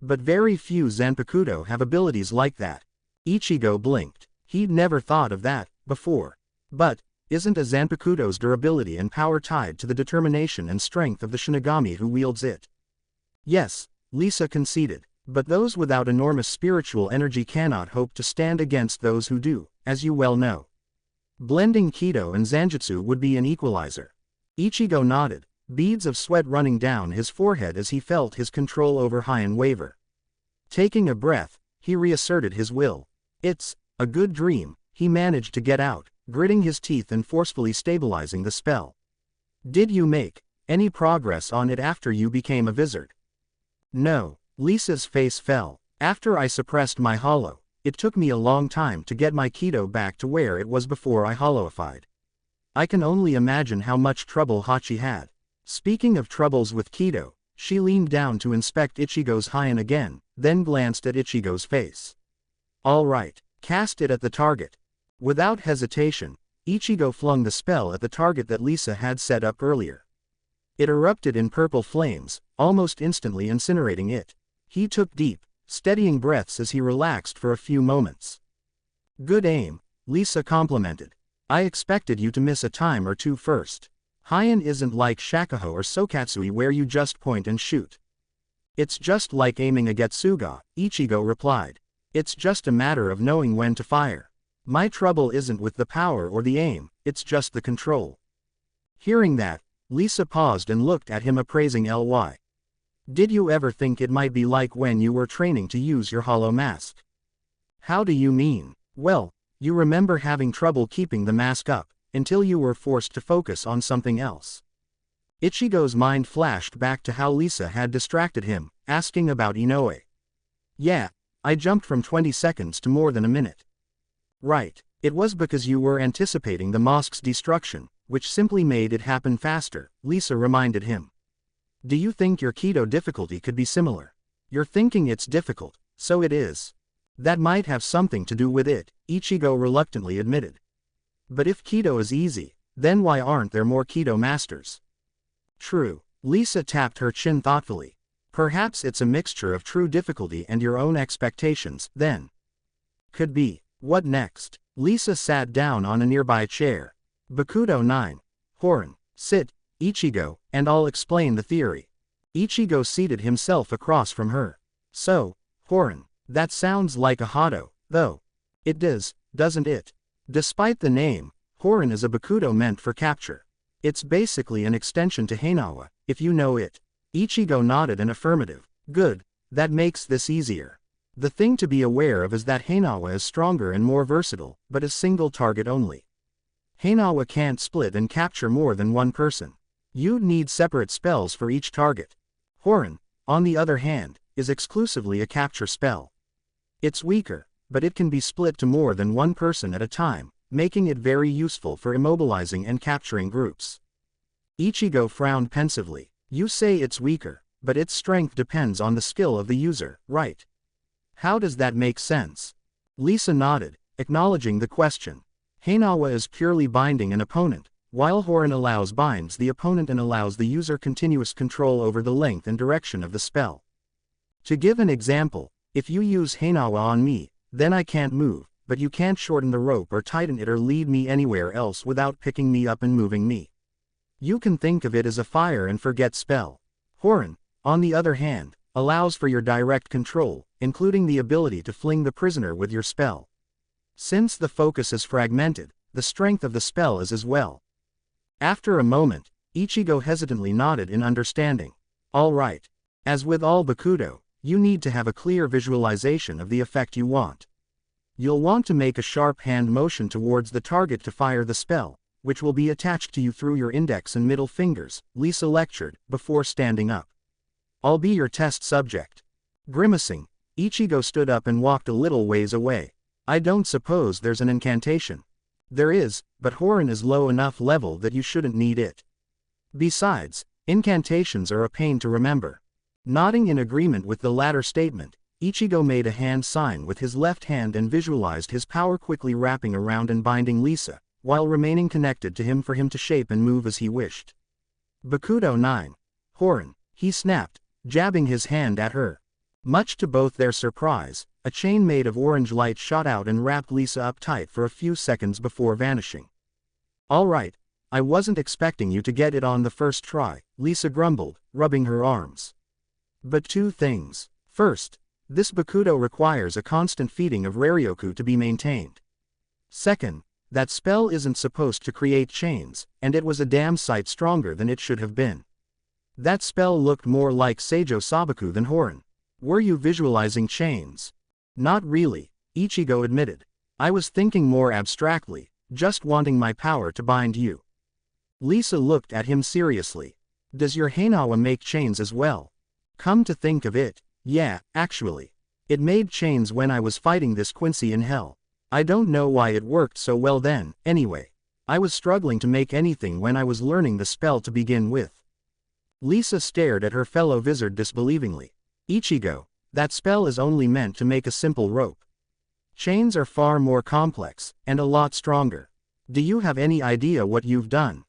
But very few Zanpakuto have abilities like that. Ichigo blinked. He'd never thought of that before. But, isn't a Zanpakuto's durability and power tied to the determination and strength of the Shinigami who wields it? Yes, Lisa conceded, but those without enormous spiritual energy cannot hope to stand against those who do, as you well know. Blending Kido and Zanjutsu would be an equalizer. Ichigo nodded, beads of sweat running down his forehead as he felt his control over Heian waver. Taking a breath, he reasserted his will. It's a good dream, he managed to get out, gritting his teeth and forcefully stabilizing the spell. Did you make any progress on it after you became a wizard? No, Lisa's face fell. After I suppressed my hollow, it took me a long time to get my Kido back to where it was before I hollowified. I can only imagine how much trouble Hachi had. Speaking of troubles with Kido, she leaned down to inspect Ichigo's Heian again, then glanced at Ichigo's face. All right, cast it at the target. Without hesitation, Ichigo flung the spell at the target that Lisa had set up earlier. It erupted in purple flames, almost instantly incinerating it. He took deep, steadying breaths as he relaxed for a few moments. Good aim, Lisa complimented. I expected you to miss a time or two first. Heian isn't like Shakuho or Sokatsui where you just point and shoot. It's just like aiming a Getsuga, Ichigo replied. It's just a matter of knowing when to fire. My trouble isn't with the power or the aim, it's just the control. Hearing that, Lisa paused and looked at him appraising Ly. Did you ever think it might be like when you were training to use your hollow mask? How do you mean? Well, you remember having trouble keeping the mask up, until you were forced to focus on something else. Ichigo's mind flashed back to how Lisa had distracted him, asking about Inoue. Yeah, I jumped from 20 seconds to more than a minute. Right, it was because you were anticipating the mosque's destruction, which simply made it happen faster, Lisa reminded him. Do you think your Kido difficulty could be similar? You're thinking it's difficult, so it is. That might have something to do with it, Ichigo reluctantly admitted. But if Kido is easy, then why aren't there more Kido masters? True, Lisa tapped her chin thoughtfully. Perhaps it's a mixture of true difficulty and your own expectations, then. Could be. What next? Lisa sat down on a nearby chair. Bakudo 9. Horin, sit, Ichigo, and I'll explain the theory. Ichigo seated himself across from her. So, Horin, that sounds like a Hado, though. It does, doesn't it? Despite the name, Horin is a Bakudo meant for capture. It's basically an extension to Heinawa, if you know it. Ichigo nodded an affirmative. Good, that makes this easier. The thing to be aware of is that Heinawa is stronger and more versatile, but is single target only. Heinawa can't split and capture more than one person. You'd need separate spells for each target. Horin, on the other hand, is exclusively a capture spell. It's weaker, but it can be split to more than one person at a time, making it very useful for immobilizing and capturing groups. Ichigo frowned pensively. You say it's weaker, but its strength depends on the skill of the user, right? How does that make sense? Lisa nodded, acknowledging the question. Heinawa is purely binding an opponent, while Horin allows binds the opponent and allows the user continuous control over the length and direction of the spell. To give an example, if you use Heinawa on me, then I can't move, but you can't shorten the rope or tighten it or lead me anywhere else without picking me up and moving me. You can think of it as a fire and forget spell. Horin, on the other hand, allows for your direct control, including the ability to fling the prisoner with your spell. Since the focus is fragmented, the strength of the spell is as well. After a moment, Ichigo hesitantly nodded in understanding. All right. As with all Bakudo, you need to have a clear visualization of the effect you want. You'll want to make a sharp hand motion towards the target to fire the spell, which will be attached to you through your index and middle fingers, Lisa lectured, before standing up. I'll be your test subject. Grimacing, Ichigo stood up and walked a little ways away. I don't suppose there's an incantation. There is, but Horin is low enough level that you shouldn't need it. Besides, incantations are a pain to remember. Nodding in agreement with the latter statement, Ichigo made a hand sign with his left hand and visualized his power quickly wrapping around and binding Lisa, while remaining connected to him for him to shape and move as he wished. Bakudo 9. Horin, he snapped, jabbing his hand at her. Much to both their surprise, a chain made of orange light shot out and wrapped Lisa up tight for a few seconds before vanishing. "All right, I wasn't expecting you to get it on the first try," Lisa grumbled, rubbing her arms. "But two things. First, this Bakudo requires a constant feeding of Raryoku to be maintained. Second, that spell isn't supposed to create chains, and it was a damn sight stronger than it should have been. That spell looked more like Seijo Sabaku than Horin. Were you visualizing chains?" "Not really," Ichigo admitted. "I was thinking more abstractly, just wanting my power to bind you." Lisa looked at him seriously. "Does your Heinawa make chains as well?" "Come to think of it, yeah, actually. It made chains when I was fighting this Quincy in hell. I don't know why it worked so well then, anyway. I was struggling to make anything when I was learning the spell to begin with." Lisa stared at her fellow wizard disbelievingly. "Ichigo, that spell is only meant to make a simple rope. Chains are far more complex, and a lot stronger. Do you have any idea what you've done?"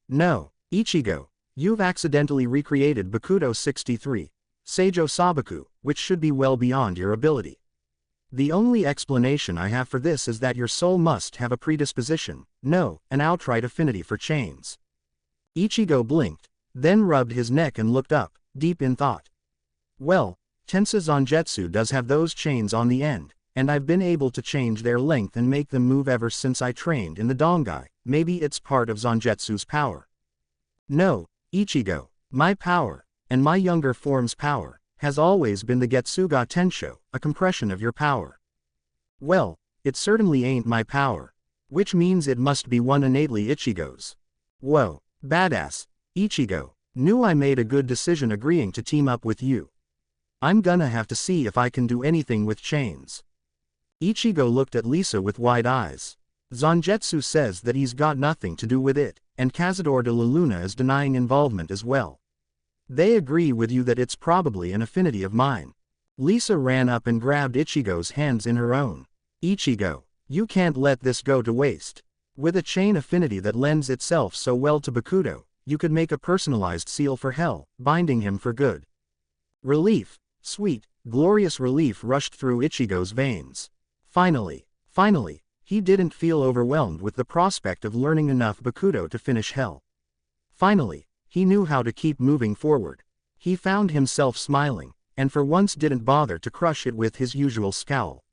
No, Ichigo. You've accidentally recreated Bakudo 63, Seijo Sabaku, which should be well beyond your ability. The only explanation I have for this is that your soul must have a predisposition, no, an outright affinity for chains." Ichigo blinked, then rubbed his neck and looked up, deep in thought. "Well, Tensa Zangetsu does have those chains on the end, and I've been able to change their length and make them move ever since I trained in the Dongai. Maybe it's part of Zangetsu's power." "No, Ichigo, my power, and my younger form's power, has always been the Getsuga Tensho, a compression of your power." "Well, it certainly ain't my power. Which means it must be one innately Ichigo's." "Whoa, badass, Ichigo, knew I made a good decision agreeing to team up with you. I'm gonna have to see if I can do anything with chains." Ichigo looked at Lisa with wide eyes. "Zangetsu says that he's got nothing to do with it, and Cazador de la Luna is denying involvement as well. They agree with you that it's probably an affinity of mine." Lisa ran up and grabbed Ichigo's hands in her own. "Ichigo, you can't let this go to waste. With a chain affinity that lends itself so well to Bakudo, you could make a personalized seal for hell, binding him for good." Relief, sweet, glorious relief rushed through Ichigo's veins. Finally, he didn't feel overwhelmed with the prospect of learning enough Bakudo to finish hell. Finally, he knew how to keep moving forward. He found himself smiling, and for once didn't bother to crush it with his usual scowl.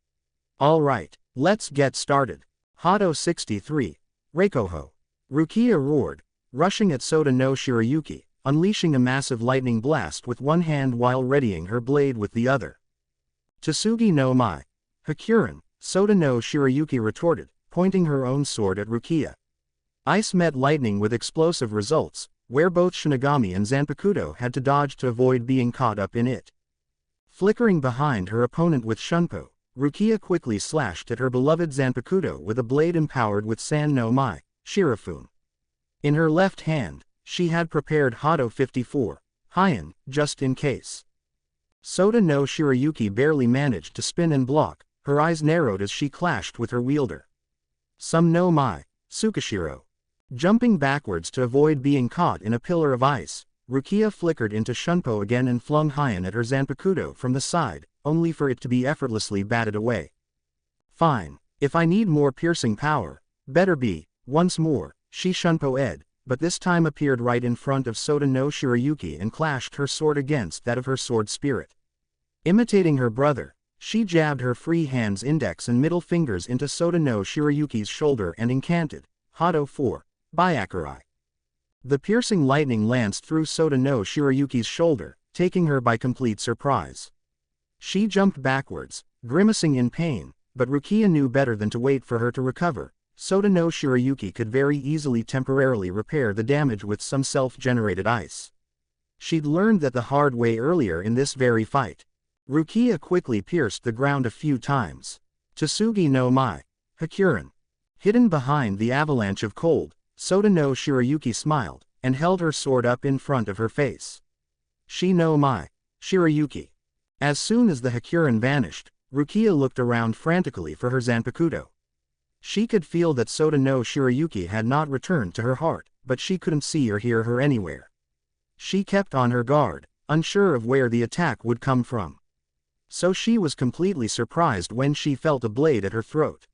"All right, let's get started." Hado 63, Reikoho. Rukia roared, rushing at Soda no Shirayuki, unleashing a massive lightning blast with one hand while readying her blade with the other. "Tsugi no Mai. Hakurin," Soda no Shirayuki retorted, pointing her own sword at Rukia. Ice met lightning with explosive results, where both Shinigami and Zanpakuto had to dodge to avoid being caught up in it. Flickering behind her opponent with Shunpo, Rukia quickly slashed at her beloved Zanpakuto with a blade empowered with San no Mai, Shirafun. In her left hand, she had prepared Hado 54, Heian, just in case. Soda no Shirayuki barely managed to spin and block, her eyes narrowed as she clashed with her wielder. Some no Mai, Tsukashiro. Jumping backwards to avoid being caught in a pillar of ice, Rukia flickered into Shunpo again and flung Heian at her Zanpakuto from the side, only for it to be effortlessly batted away. "Fine, if I need more piercing power, better be, once more," she Shunpo-ed, but this time appeared right in front of Soda no Shirayuki and clashed her sword against that of her sword spirit. Imitating her brother, she jabbed her free hand's index and middle fingers into Soda no Shirayuki's shoulder and incanted, Hado 4, Byakurai. The piercing lightning lanced through Soda no Shirayuki's shoulder, taking her by complete surprise. She jumped backwards, grimacing in pain, but Rukia knew better than to wait for her to recover. Soda no Shirayuki could very easily temporarily repair the damage with some self-generated ice. She'd learned that the hard way earlier in this very fight. Rukia quickly pierced the ground a few times. Tsugi no Mai, Hakurin. Hidden behind the avalanche of cold, Soda no Shirayuki smiled, and held her sword up in front of her face. Shi no Mai. Shirayuki. As soon as the Hakurin vanished, Rukia looked around frantically for her Zanpakuto. She could feel that Sota no Shirayuki had not returned to her heart, but she couldn't see or hear her anywhere. She kept on her guard, unsure of where the attack would come from. So she was completely surprised when she felt a blade at her throat.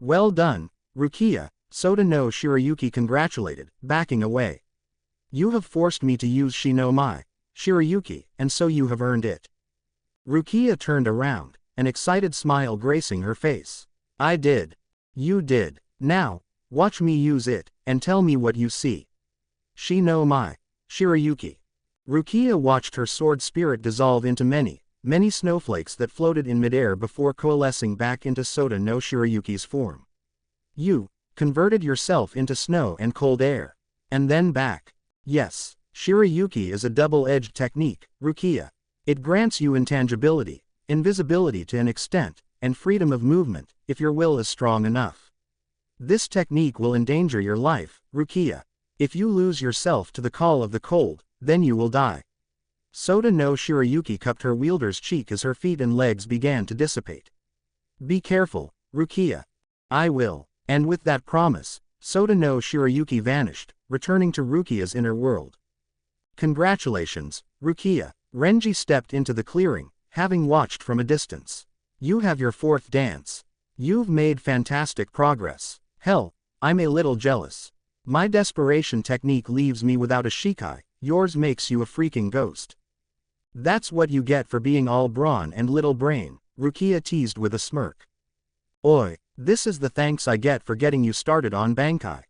Well done, Rukia, Sota no Shirayuki congratulated, backing away. You have forced me to use Shi no Mai, Shirayuki, and so you have earned it. Rukia turned around, an excited smile gracing her face. I did. You did. Now, watch me use it, and tell me what you see. Shi no Mai, Shirayuki. Rukia watched her sword spirit dissolve into many snowflakes that floated in midair before coalescing back into Sota no Shirayuki's form. You converted yourself into snow and cold air. And then back. Yes, Shirayuki is a double-edged technique, Rukia. It grants you intangibility, invisibility to an extent, and freedom of movement, if your will is strong enough. This technique will endanger your life, Rukia. If you lose yourself to the call of the cold, then you will die. Sota no Shirayuki cupped her wielder's cheek as her feet and legs began to dissipate. Be careful, Rukia. I will. And with that promise, Sota no Shirayuki vanished, returning to Rukia's inner world. Congratulations, Rukia. Renji stepped into the clearing, having watched from a distance. You have your fourth dance. You've made fantastic progress. Hell, I'm a little jealous. My desperation technique leaves me without a Shikai, yours makes you a freaking ghost. That's what you get for being all brawn and little brain, Rukia teased with a smirk. Oi, this is the thanks I get for getting you started on Bankai.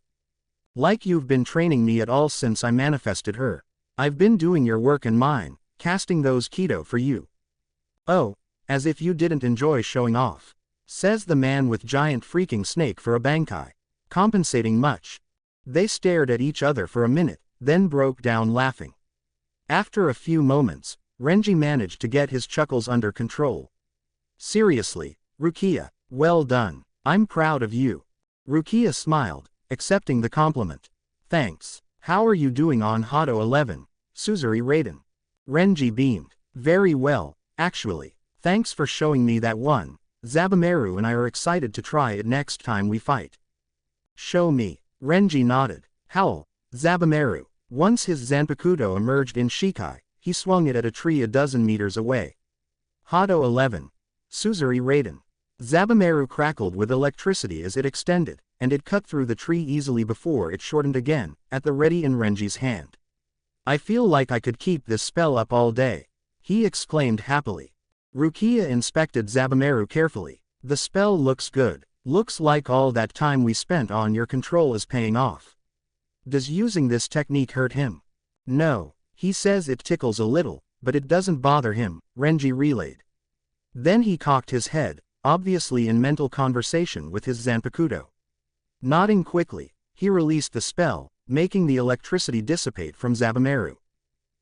Like you've been training me at all since I manifested her. I've been doing your work and mine, casting those keto for you. Oh, as if you didn't enjoy showing off. Says the man with giant freaking snake for a Bankai. Compensating much. They stared at each other for a minute, then broke down laughing. After a few moments, Renji managed to get his chuckles under control. Seriously, Rukia, well done. I'm proud of you. Rukia smiled, accepting the compliment. Thanks. How are you doing on Hado 11, Suzuri Raiden? Renji beamed. Very well, actually. Thanks for showing me that one. Zabumaru and I are excited to try it next time we fight. Show me. Renji nodded. Howl. Zabumaru. Once his Zanpakuto emerged in Shikai, he swung it at a tree a dozen meters away. Hado 11. Suzuri Raiden. Zabumaru crackled with electricity as it extended, and it cut through the tree easily before it shortened again, at the ready in Renji's hand. I feel like I could keep this spell up all day, he exclaimed happily. Rukia inspected Zabumaru carefully. The spell looks good. Looks like all that time we spent on your control is paying off. Does using this technique hurt him? No, he says it tickles a little, but it doesn't bother him, Renji relayed. Then he cocked his head, obviously in mental conversation with his Zanpakuto. Nodding quickly, he released the spell, making the electricity dissipate from Zabumaru.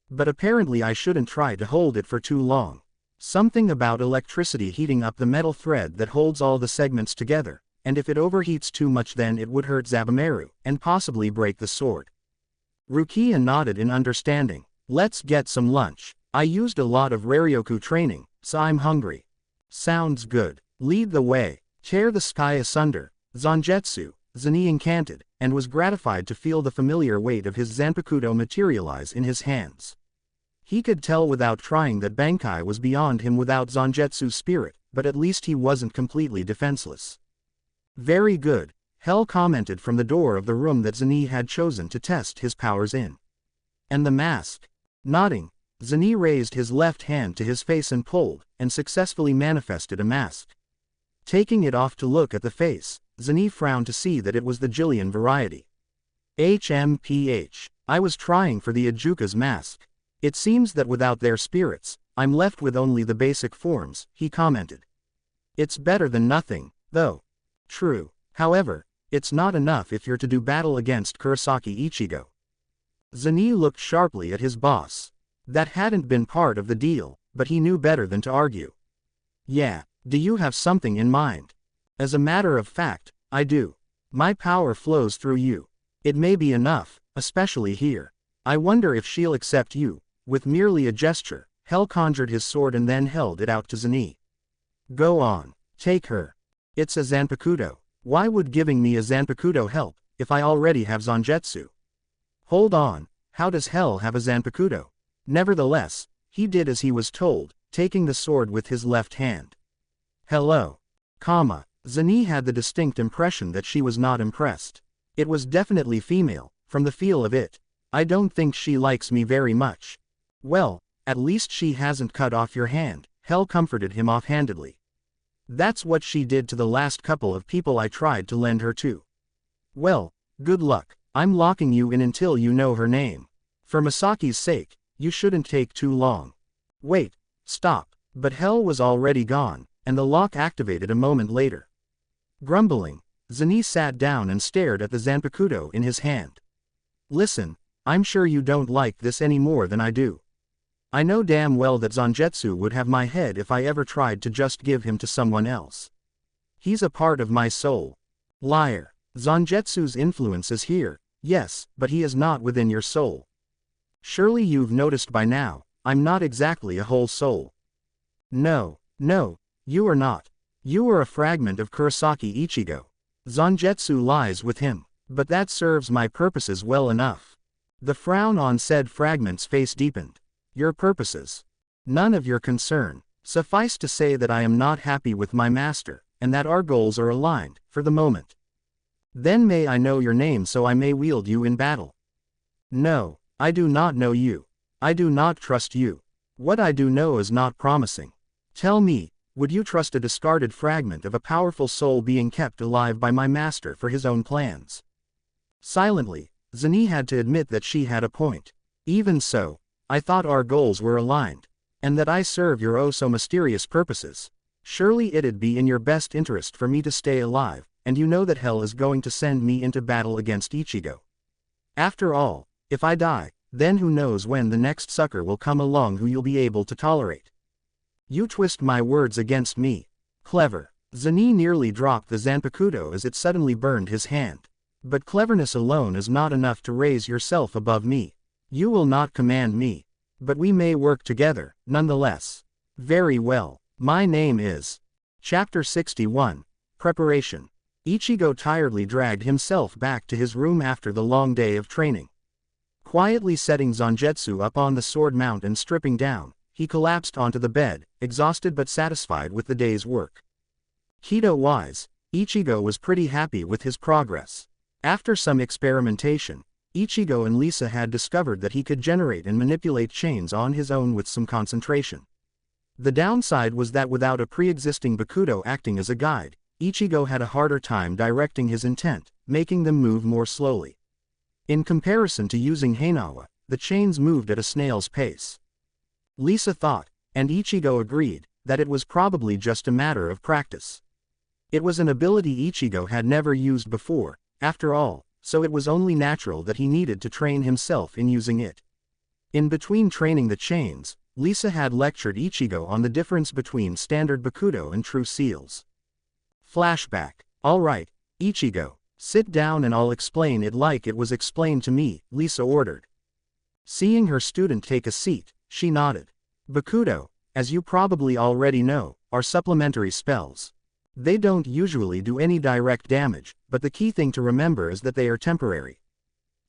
But apparently I shouldn't try to hold it for too long. Something about electricity heating up the metal thread that holds all the segments together, and if it overheats too much then it would hurt Zabumaru, and possibly break the sword. Rukia nodded in understanding. Let's get some lunch. I used a lot of Raryoku training, so I'm hungry. Sounds good. Lead the way. Tear the sky asunder. Zanjetsu, Zani incanted, and was gratified to feel the familiar weight of his Zanpakuto materialize in his hands. He could tell without trying that Bankai was beyond him without Zanjetsu's spirit, but at least he wasn't completely defenseless. Very good, Hell commented from the door of the room that Zani had chosen to test his powers in. And the mask? Nodding, Zani raised his left hand to his face and pulled, and successfully manifested a mask. Taking it off to look at the face, Zani frowned to see that it was the Jillian variety. HMPH. I was trying for the Ajuka's mask. It seems that without their spirits, I'm left with only the basic forms, he commented. It's better than nothing, though. True. However, it's not enough if you're to do battle against Kurosaki Ichigo. Zani looked sharply at his boss. That hadn't been part of the deal, but he knew better than to argue. Yeah, do you have something in mind? As a matter of fact, I do. My power flows through you. It may be enough, especially here. I wonder if she'll accept you, With merely a gesture, Hell conjured his sword and then held it out to Zani. Go on. Take her. It's a Zanpakuto. Why would giving me a Zanpakuto help, if I already have Zangetsu? Hold on, how does Hell have a Zanpakuto? Nevertheless, he did as he was told, taking the sword with his left hand. Hello. Zani had the distinct impression that she was not impressed. It was definitely female, from the feel of it. I don't think she likes me very much. Well, at least she hasn't cut off your hand, Hell comforted him offhandedly. That's what she did to the last couple of people I tried to lend her to. Well, good luck. I'm locking you in until you know her name. For Masaki's sake, you shouldn't take too long. Wait, stop. But Hell was already gone, and the lock activated a moment later. Grumbling, Zani sat down and stared at the Zanpakuto in his hand. Listen, I'm sure you don't like this any more than I do. I know damn well that Zangetsu would have my head if I ever tried to just give him to someone else. He's a part of my soul. Liar. Zangetsu's influence is here, yes, but he is not within your soul. Surely you've noticed by now, I'm not exactly a whole soul. No, you are not. You are a fragment of Kurosaki Ichigo. Zangetsu lies with him, but that serves my purposes well enough. The frown on said fragment's face deepened. Your purposes? None of your concern. Suffice to say that I am not happy with my master, and that our goals are aligned, for the moment. Then may I know your name so I may wield you in battle? No, I do not know you. I do not trust you. What I do know is not promising. Tell me, would you trust a discarded fragment of a powerful soul being kept alive by my master for his own plans? Silently, Zani had to admit that she had a point. Even so, I thought our goals were aligned, and that I serve your oh so mysterious purposes. Surely it'd be in your best interest for me to stay alive, and you know that Hell is going to send me into battle against Ichigo. After all, if I die, then who knows when the next sucker will come along who you'll be able to tolerate. You twist my words against me. Clever. Zani nearly dropped the Zanpakuto as it suddenly burned his hand. But cleverness alone is not enough to raise yourself above me. You will not command me. But we may work together, nonetheless. Very well. My name is... Chapter 61. Preparation. Ichigo tiredly dragged himself back to his room after the long day of training. Quietly setting Zangetsu up on the sword mount and stripping down, he collapsed onto the bed, exhausted but satisfied with the day's work. Kido-wise, Ichigo was pretty happy with his progress. After some experimentation, Ichigo and Lisa had discovered that he could generate and manipulate chains on his own with some concentration. The downside was that without a pre-existing Bakudo acting as a guide, Ichigo had a harder time directing his intent, making them move more slowly. In comparison to using Heinawa, the chains moved at a snail's pace. Lisa thought, and Ichigo agreed, that it was probably just a matter of practice. It was an ability Ichigo had never used before, after all, so it was only natural that he needed to train himself in using it. In between training the chains, Lisa had lectured Ichigo on the difference between standard Bakudo and true seals. Flashback. Alright, Ichigo, sit down and I'll explain it like it was explained to me, Lisa ordered. Seeing her student take a seat, she nodded. Bakudo, as you probably already know, are supplementary spells. They don't usually do any direct damage, but the key thing to remember is that they are temporary.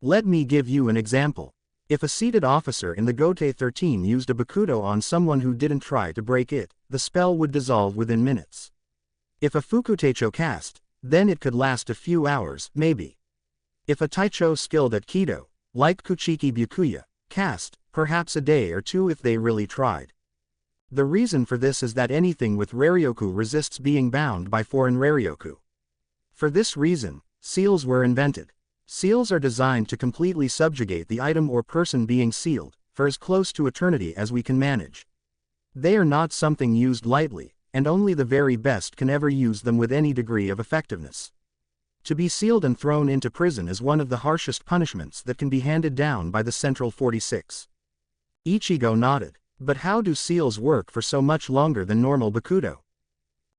Let me give you an example. If a seated officer in the Gote 13 used a Bakudo on someone who didn't try to break it, the spell would dissolve within minutes. If a Fukutecho cast, then it could last a few hours, maybe. If a Taicho skilled at Kido, like Kuchiki Byakuya, cast, perhaps a day or two if they really tried. The reason for this is that anything with Raryoku resists being bound by foreign Raryoku. For this reason, seals were invented. Seals are designed to completely subjugate the item or person being sealed, for as close to eternity as we can manage. They are not something used lightly, and only the very best can ever use them with any degree of effectiveness. To be sealed and thrown into prison is one of the harshest punishments that can be handed down by the Central 46. Ichigo nodded. But how do seals work for so much longer than normal Bakudo?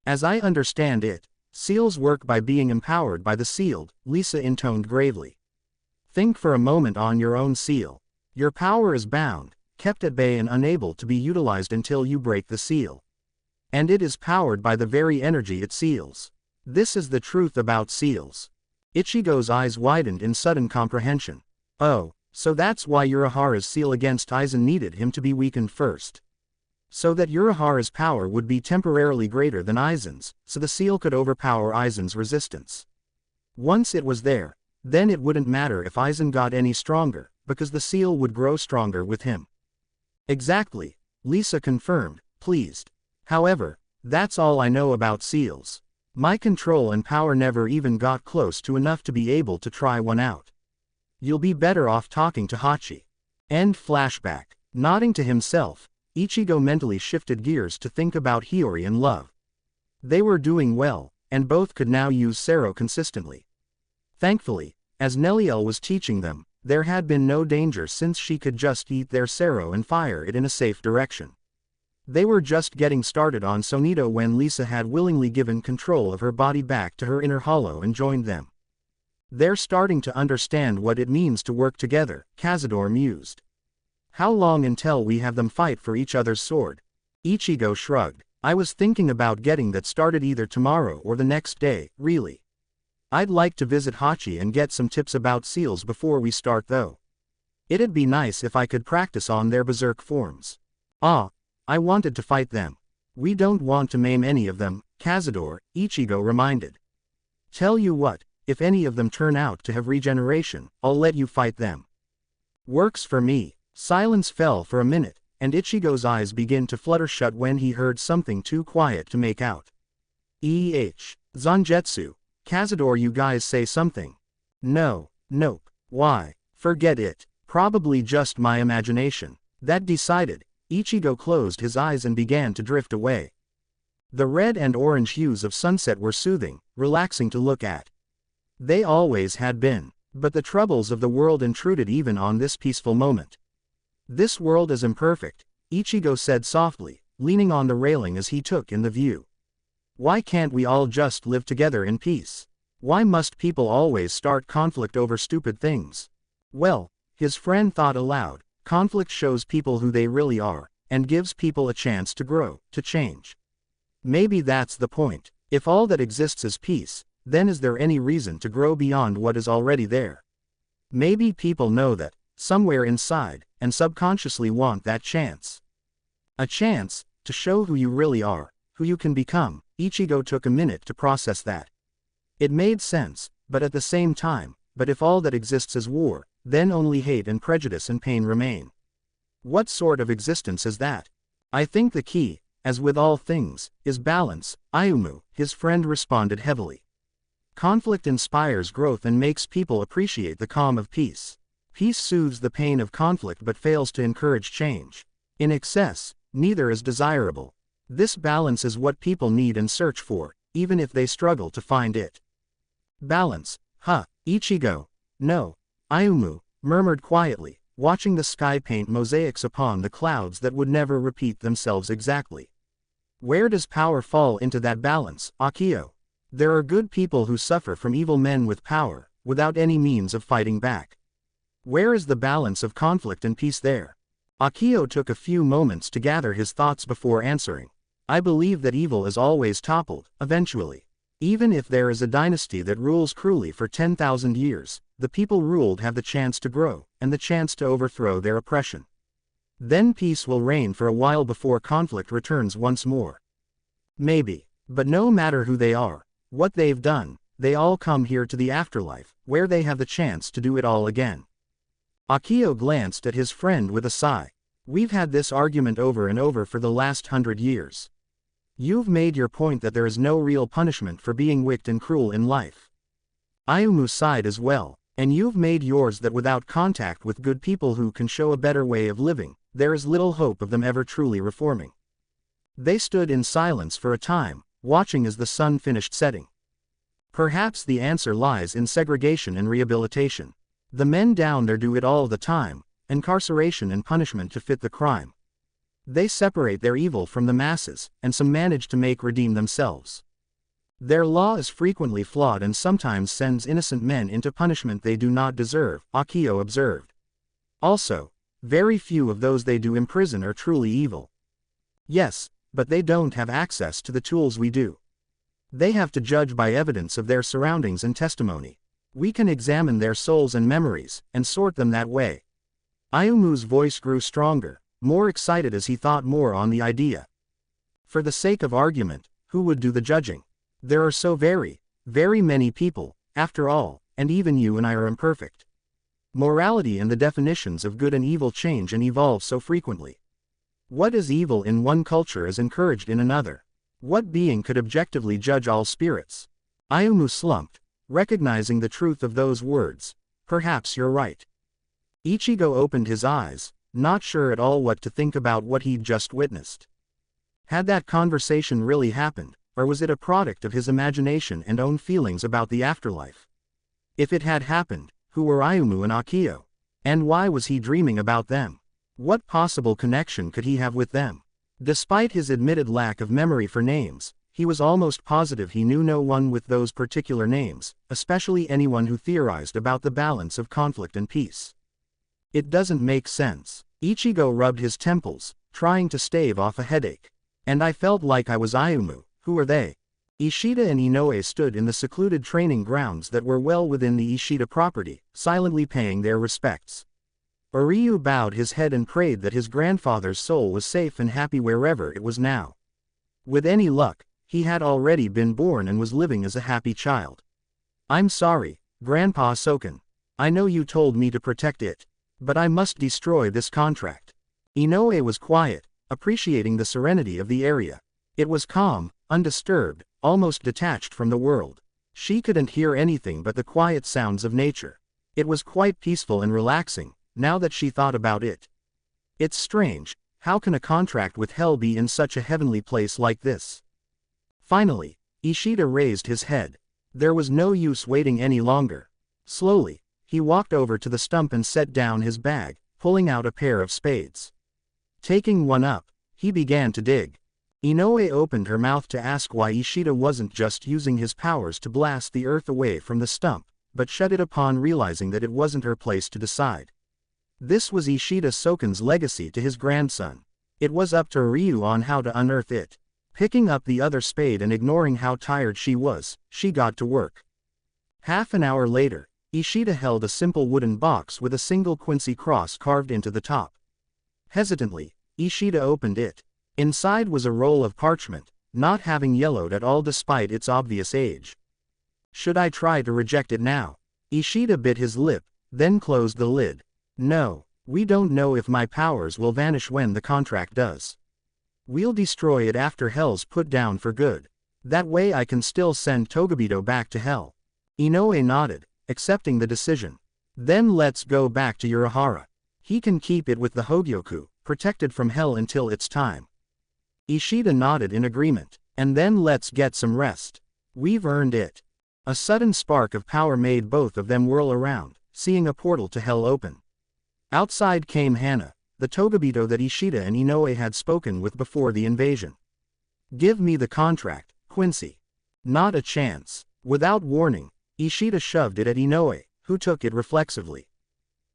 As I understand it, seals work by being empowered by the sealed, Lisa intoned gravely. Think for a moment on your own seal. Your power is bound, kept at bay and unable to be utilized until you break the seal. And it is powered by the very energy it seals. This is the truth about seals. Ichigo's eyes widened in sudden comprehension. Oh, so that's why Urahara's seal against Aizen needed him to be weakened first. So that Urahara's power would be temporarily greater than Aizen's, so the seal could overpower Aizen's resistance. Once it was there, then it wouldn't matter if Aizen got any stronger, because the seal would grow stronger with him. Exactly, Lisa confirmed, pleased. However, that's all I know about seals. My control and power never even got close to enough to be able to try one out. You'll be better off talking to Hachi. End flashback. Nodding to himself, Ichigo mentally shifted gears to think about Hiyori and Love. They were doing well, and both could now use Sero consistently. Thankfully, as Neliel was teaching them, there had been no danger since she could just eat their Sero and fire it in a safe direction. They were just getting started on Sonito when Lisa had willingly given control of her body back to her inner hollow and joined them. They're starting to understand what it means to work together, Cazador mused. How long until we have them fight for each other's sword? Ichigo shrugged. I was thinking about getting that started either tomorrow or the next day, really. I'd like to visit Hachi and get some tips about seals before we start though. It'd be nice if I could practice on their berserk forms. Ah, I wanted to fight them. We don't want to maim any of them, Cazador, Ichigo reminded. Tell you what, if any of them turn out to have regeneration, I'll let you fight them. Works for me. Silence fell for a minute, and Ichigo's eyes began to flutter shut when he heard something too quiet to make out. Zanjetsu. Cazador, you guys say something. No, nope. Why? Forget it. Probably just my imagination. That decided, Ichigo closed his eyes and began to drift away. The red and orange hues of sunset were soothing, relaxing to look at. They always had been, but the troubles of the world intruded even on this peaceful moment. This world is imperfect, Ichigo said softly, leaning on the railing as he took in the view. Why can't we all just live together in peace? Why must people always start conflict over stupid things? Well, his friend thought aloud, conflict shows people who they really are, and gives people a chance to grow, to change. Maybe that's the point. If all that exists is peace, then is there any reason to grow beyond what is already there? Maybe people know that, somewhere inside, and subconsciously want that chance. A chance, to show who you really are, who you can become. Ichigo took a minute to process that. It made sense, but at the same time, but if all that exists is war, then only hate and prejudice and pain remain. What sort of existence is that? I think the key, as with all things, is balance, Ayumu, his friend responded heavily. Conflict inspires growth and makes people appreciate the calm of peace. Peace soothes the pain of conflict but fails to encourage change. In excess, neither is desirable. This balance is what people need and search for, even if they struggle to find it. Balance, huh, Ichigo? No. Ayumu murmured quietly, watching the sky paint mosaics upon the clouds that would never repeat themselves exactly. Where does power fall into that balance, Akio? There are good people who suffer from evil men with power, without any means of fighting back. Where is the balance of conflict and peace there? Akio took a few moments to gather his thoughts before answering. I believe that evil is always toppled, eventually. Even if there is a dynasty that rules cruelly for 10,000 years, the people ruled have the chance to grow, and the chance to overthrow their oppression. Then peace will reign for a while before conflict returns once more. Maybe. But no matter who they are, what they've done, they all come here to the afterlife, where they have the chance to do it all again. Akio glanced at his friend with a sigh. We've had this argument over and over for the last 100 years. You've made your point that there is no real punishment for being wicked and cruel in life. Ayumu sighed as well, and you've made yours that without contact with good people who can show a better way of living, there is little hope of them ever truly reforming. They stood in silence for a time, watching as the sun finished setting. Perhaps the answer lies in segregation and rehabilitation. The men down there do it all the time, incarceration and punishment to fit the crime. They separate their evil from the masses, and some manage to make redeem themselves. Their law is frequently flawed and sometimes sends innocent men into punishment they do not deserve, Akio observed. Also, Very few of those they do imprison are truly evil. Yes, but they don't have access to the tools we do. They have to judge by evidence of their surroundings and testimony. We can examine their souls and memories, and sort them that way. Ayumu's voice grew stronger, more excited as he thought more on the idea. For the sake of argument, who would do the judging? There are so very many people, after all, and even you and I are imperfect. Morality and the definitions of good and evil change and evolve so frequently. What is evil in one culture is encouraged in another. What being could objectively judge all spirits? Ayumu slumped, recognizing the truth of those words. Perhaps you're right. Ichigo opened his eyes, not sure at all what to think about what he'd just witnessed. Had that conversation really happened, or was it a product of his imagination and own feelings about the afterlife? If it had happened, who were Ayumu and Akio? And why was he dreaming about them? What possible connection could he have with them? Despite his admitted lack of memory for names, he was almost positive he knew no one with those particular names, especially anyone who theorized about the balance of conflict and peace. It doesn't make sense. Ichigo rubbed his temples, trying to stave off a headache. And I felt like I was Ayumu. Who are they? Ishida and Inoue stood in the secluded training grounds that were well within the Ishida property, silently paying their respects. Oryu bowed his head and prayed that his grandfather's soul was safe and happy wherever it was now. With any luck, he had already been born and was living as a happy child. I'm sorry, Grandpa Soken. I know you told me to protect it. But I must destroy this contract. Inoue was quiet, appreciating the serenity of the area. It was calm, undisturbed, almost detached from the world. She couldn't hear anything but the quiet sounds of nature. It was quite peaceful and relaxing, now that she thought about it. It's strange, how can a contract with hell be in such a heavenly place like this? Finally, Ishida raised his head. There was no use waiting any longer. Slowly, he walked over to the stump and set down his bag, pulling out a pair of spades. Taking one up, he began to dig. Inoue opened her mouth to ask why Ishida wasn't just using his powers to blast the earth away from the stump, but shut it upon realizing that it wasn't her place to decide. This was Ishida Soken's legacy to his grandson. It was up to Ryu on how to unearth it. Picking up the other spade and ignoring how tired she was, she got to work. Half an hour later, Ishida held a simple wooden box with a single quincy cross carved into the top. Hesitantly, Ishida opened it. Inside was a roll of parchment, not having yellowed at all despite its obvious age. Should I try to reject it now? Ishida bit his lip, then closed the lid. No, we don't know if my powers will vanish when the contract does. We'll destroy it after hell's put down for good. That way I can still send Togobito back to hell. Inoue nodded, accepting the decision. Then let's go back to Urahara. He can keep it with the Hogyoku, protected from hell until it's time. Ishida nodded in agreement. And then let's get some rest. We've earned it. A sudden spark of power made both of them whirl around, seeing a portal to hell open. Outside came Hana, the Togobito that Ishida and Inoue had spoken with before the invasion. Give me the contract, Quincy. Not a chance. Without warning, Ishida shoved it at Inoue, who took it reflexively.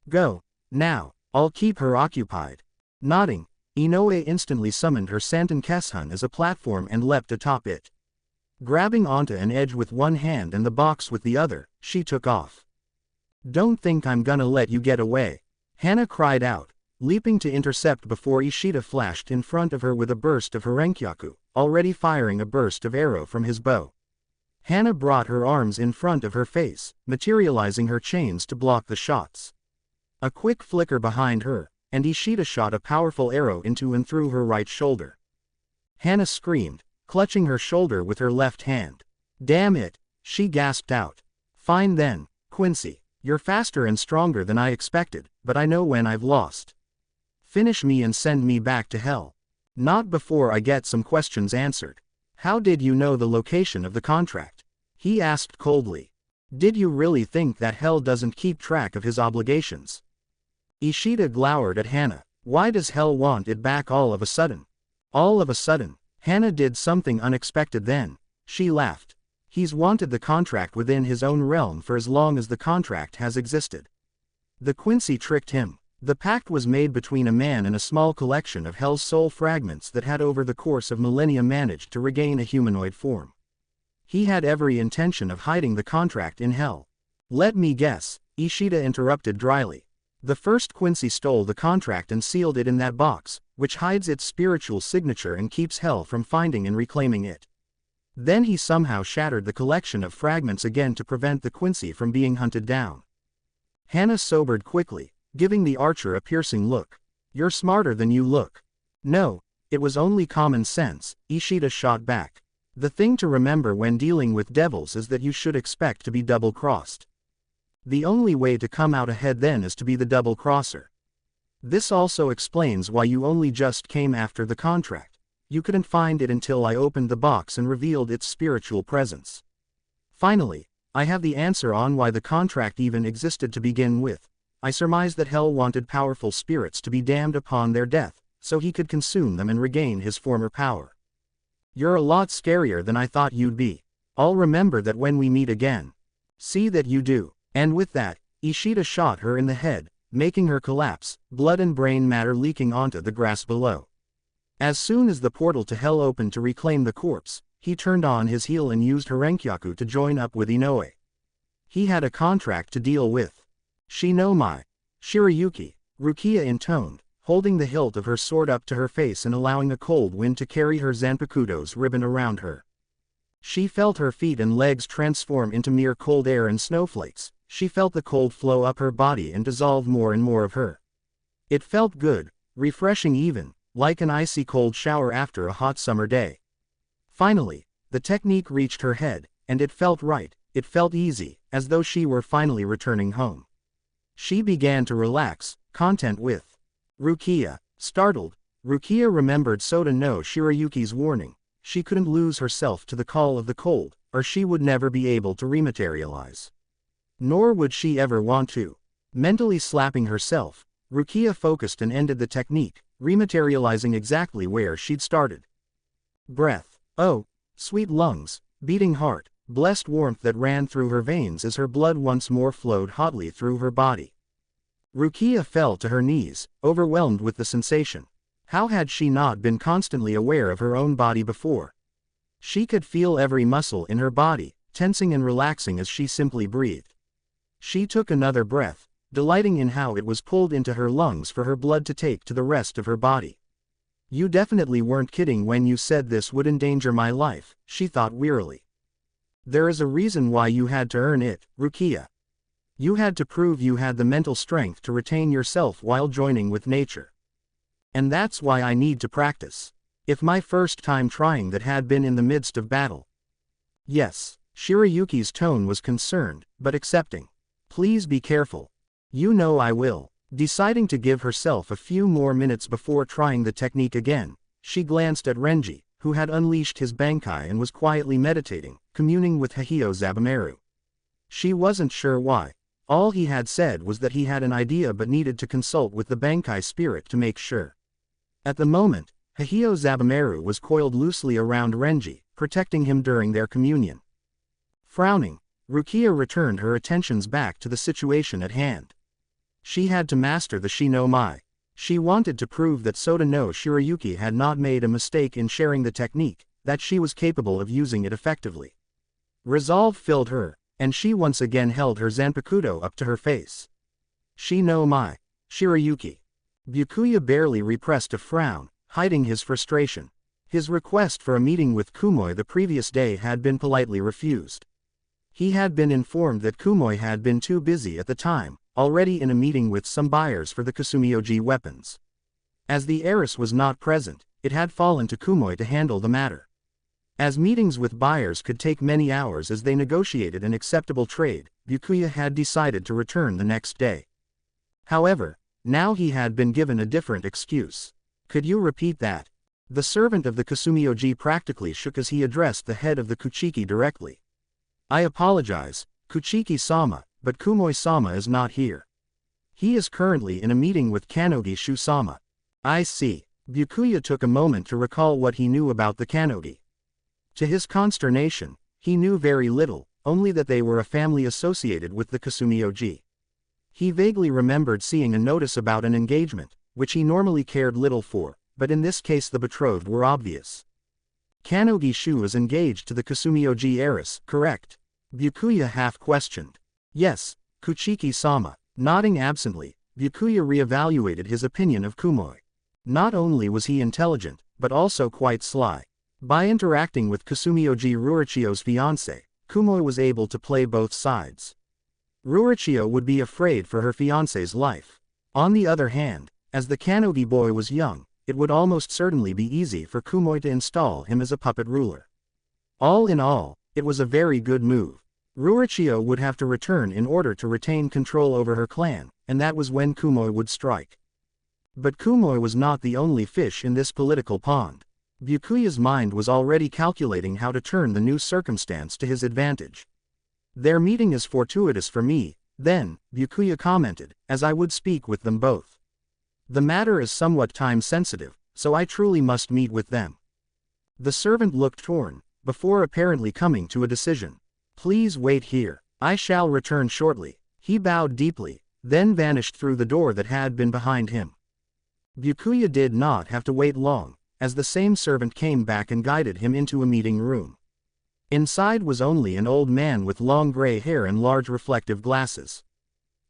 Go, now, I'll keep her occupied. Nodding, Inoue instantly summoned her Santen Keshun as a platform and leapt atop it. Grabbing onto an edge with one hand and the box with the other, she took off. Don't think I'm gonna let you get away. Hana cried out, leaping to intercept before Ishida flashed in front of her with a burst of Herenkyaku, already firing a burst of arrow from his bow. Hana brought her arms in front of her face, materializing her chains to block the shots. A quick flicker behind her, and Ishida shot a powerful arrow into and through her right shoulder. Hana screamed, clutching her shoulder with her left hand. Damn it, she gasped out. Fine then, Quincy, you're faster and stronger than I expected, but I know when I've lost. Finish me and send me back to hell. Not before I get some questions answered. How did you know the location of the contract? He asked coldly. Did you really think that hell doesn't keep track of his obligations? Ishida glowered at Hana. Why does hell want it back all of a sudden? All of a sudden, Hana did something unexpected then. She laughed. He's wanted the contract within his own realm for as long as the contract has existed. The Quincy tricked him. The pact was made between a man and a small collection of Hell's soul fragments that had over the course of millennia managed to regain a humanoid form. He had every intention of hiding the contract in Hell. Let me guess, Ishida interrupted dryly. The first Quincy stole the contract and sealed it in that box, which hides its spiritual signature and keeps Hell from finding and reclaiming it. Then he somehow shattered the collection of fragments again to prevent the Quincy from being hunted down. Hannah sobered quickly, giving the archer a piercing look. You're smarter than you look. No, it was only common sense, Ishida shot back. The thing to remember when dealing with devils is that you should expect to be double-crossed. The only way to come out ahead then is to be the double-crosser. This also explains why you only just came after the contract. You couldn't find it until I opened the box and revealed its spiritual presence. Finally, I have the answer on why the contract even existed to begin with. I surmise that Hell wanted powerful spirits to be damned upon their death, so he could consume them and regain his former power. You're a lot scarier than I thought you'd be. I'll remember that when we meet again. See that you do. And with that, Ishida shot her in the head, making her collapse, blood and brain matter leaking onto the grass below. As soon as the portal to Hell opened to reclaim the corpse, he turned on his heel and used Herenkyaku to join up with Inoue. He had a contract to deal with. Shinomai. Shirayuki, Rukia intoned, holding the hilt of her sword up to her face and allowing a cold wind to carry her Zanpakuto's ribbon around her. She felt her feet and legs transform into mere cold air and snowflakes. She felt the cold flow up her body and dissolve more and more of her. It felt good, refreshing even, like an icy cold shower after a hot summer day. Finally, the technique reached her head, and it felt right, it felt easy, as though she were finally returning home. She began to relax, content with. Rukia. Startled, Rukia remembered Soda no Shirayuki's warning. She couldn't lose herself to the call of the cold, or she would never be able to rematerialize. Nor would she ever want to. Mentally slapping herself, Rukia focused and ended the technique, rematerializing exactly where she'd started. Breath. Oh, sweet lungs, beating heart, blessed warmth that ran through her veins as her blood once more flowed hotly through her body. Rukia fell to her knees, overwhelmed with the sensation. How had she not been constantly aware of her own body before? She could feel every muscle in her body, tensing and relaxing as she simply breathed. She took another breath, delighting in how it was pulled into her lungs for her blood to take to the rest of her body. You definitely weren't kidding when you said this would endanger my life, she thought wearily. There is a reason why you had to earn it, Rukia. You had to prove you had the mental strength to retain yourself while joining with nature. And that's why I need to practice. If my first time trying that had been in the midst of battle. Yes, Shirayuki's tone was concerned, but accepting. Please be careful. You know I will. Deciding to give herself a few more minutes before trying the technique again, she glanced at Renji, who had unleashed his Bankai and was quietly meditating, communing with Hahio Zabumaru. She wasn't sure why. All he had said was that he had an idea but needed to consult with the Bankai spirit to make sure. At the moment, Hahio Zabumaru was coiled loosely around Renji, protecting him during their communion. Frowning, Rukia returned her attentions back to the situation at hand. She had to master the Shinomai. She wanted to prove that Soda no Shirayuki had not made a mistake in sharing the technique, that she was capable of using it effectively. Resolve filled her, and she once again held her Zanpakuto up to her face. Shinomai. Shirayuki. Byakuya barely repressed a frown, hiding his frustration. His request for a meeting with Kumoi the previous day had been politely refused. He had been informed that Kumoi had been too busy at the time, already in a meeting with some buyers for the Kasumioji weapons. As the heiress was not present, it had fallen to Kumoi to handle the matter. As meetings with buyers could take many hours as they negotiated an acceptable trade, Byakuya had decided to return the next day. However, now he had been given a different excuse. Could you repeat that? The servant of the Kasumioji practically shook as he addressed the head of the Kuchiki directly. I apologize, Kuchiki-sama, but Kumoi-sama is not here. He is currently in a meeting with Kanogi Shu-sama. I see. Byakuya took a moment to recall what he knew about the Kanogi. To his consternation, he knew very little, only that they were a family associated with the Kasumioji. He vaguely remembered seeing a notice about an engagement, which he normally cared little for, but in this case the betrothed were obvious. Kanogi Shu is engaged to the Kasumioji heiress, correct? Byakuya half-questioned. Yes, Kuchiki-sama. Nodding absently, Byakuya re-evaluated his opinion of Kumoi. Not only was he intelligent, but also quite sly. By interacting with Kasumioji Rurochio's fiancé, Kumoi was able to play both sides. Rurochio would be afraid for her fiancé's life. On the other hand, as the Kanogi boy was young, it would almost certainly be easy for Kumoi to install him as a puppet ruler. All in all, it was a very good move. Rurochio would have to return in order to retain control over her clan, and that was when Kumoi would strike. But Kumoi was not the only fish in this political pond. Byakuya's mind was already calculating how to turn the new circumstance to his advantage. Their meeting is fortuitous for me, then, Byakuya commented, as I would speak with them both. The matter is somewhat time-sensitive, so I truly must meet with them. The servant looked torn, before apparently coming to a decision. Please wait here. I shall return shortly. He bowed deeply, then vanished through the door that had been behind him. Byakuya did not have to wait long, as the same servant came back and guided him into a meeting room. Inside was only an old man with long gray hair and large reflective glasses.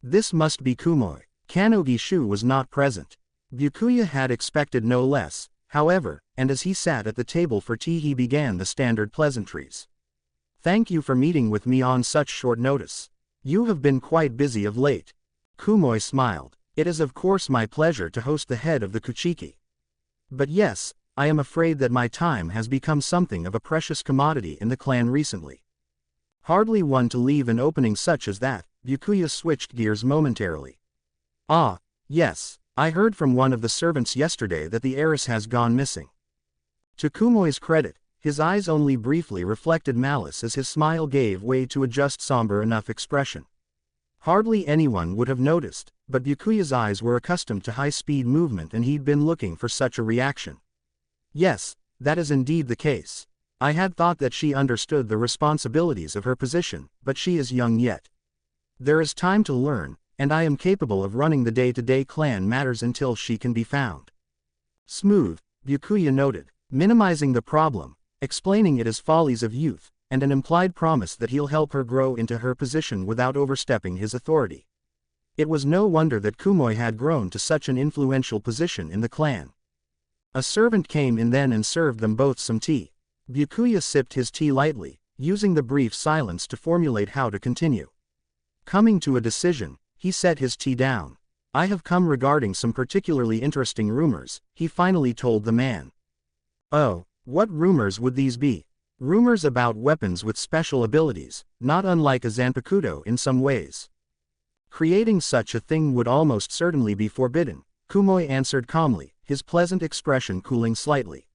This must be Kumoi. Kanogi Shu was not present. Byakuya had expected no less, however, and as he sat at the table for tea he began the standard pleasantries. Thank you for meeting with me on such short notice. You have been quite busy of late. Kumoi smiled. It is of course my pleasure to host the head of the Kuchiki. But yes, I am afraid that my time has become something of a precious commodity in the clan recently. Hardly one to leave an opening such as that. Byakuya switched gears momentarily. Ah, yes, I heard from one of the servants yesterday that the heiress has gone missing. To Kumoi's credit, his eyes only briefly reflected malice as his smile gave way to a just somber enough expression. Hardly anyone would have noticed, but Byakuya's eyes were accustomed to high-speed movement and he'd been looking for such a reaction. Yes, that is indeed the case. I had thought that she understood the responsibilities of her position, but she is young yet. There is time to learn, and I am capable of running the day-to-day clan matters until she can be found. Smooth, Byakuya noted, minimizing the problem, explaining it as follies of youth, and an implied promise that he'll help her grow into her position without overstepping his authority. It was no wonder that Kumoi had grown to such an influential position in the clan. A servant came in then and served them both some tea. Byakuya sipped his tea lightly, using the brief silence to formulate how to continue. Coming to a decision, he set his tea down. I have come regarding some particularly interesting rumors, he finally told the man. Oh, what rumors would these be? Rumors about weapons with special abilities, not unlike a Zanpakuto in some ways. Creating such a thing would almost certainly be forbidden, Kumoi answered calmly, his pleasant expression cooling slightly.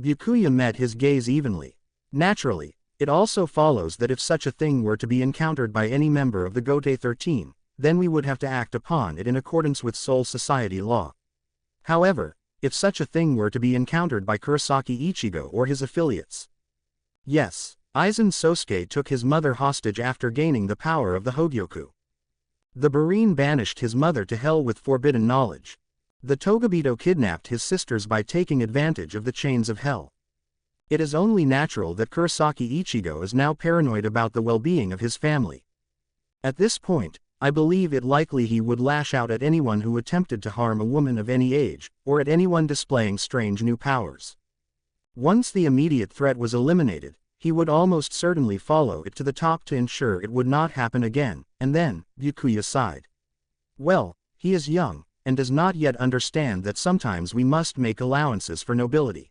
Byakuya met his gaze evenly. Naturally, it also follows that if such a thing were to be encountered by any member of the Gote 13, then we would have to act upon it in accordance with Soul Society law. However, if such a thing were to be encountered by Kurosaki Ichigo or his affiliates. Yes, Aizen Sosuke took his mother hostage after gaining the power of the Hogyoku. The Barine banished his mother to hell with forbidden knowledge. The Togabito kidnapped his sisters by taking advantage of the chains of hell. It is only natural that Kurosaki Ichigo is now paranoid about the well-being of his family. At this point, I believe it likely he would lash out at anyone who attempted to harm a woman of any age, or at anyone displaying strange new powers. Once the immediate threat was eliminated, he would almost certainly follow it to the top to ensure it would not happen again, and then, Byakuya sighed. Well, he is young, and does not yet understand that sometimes we must make allowances for nobility.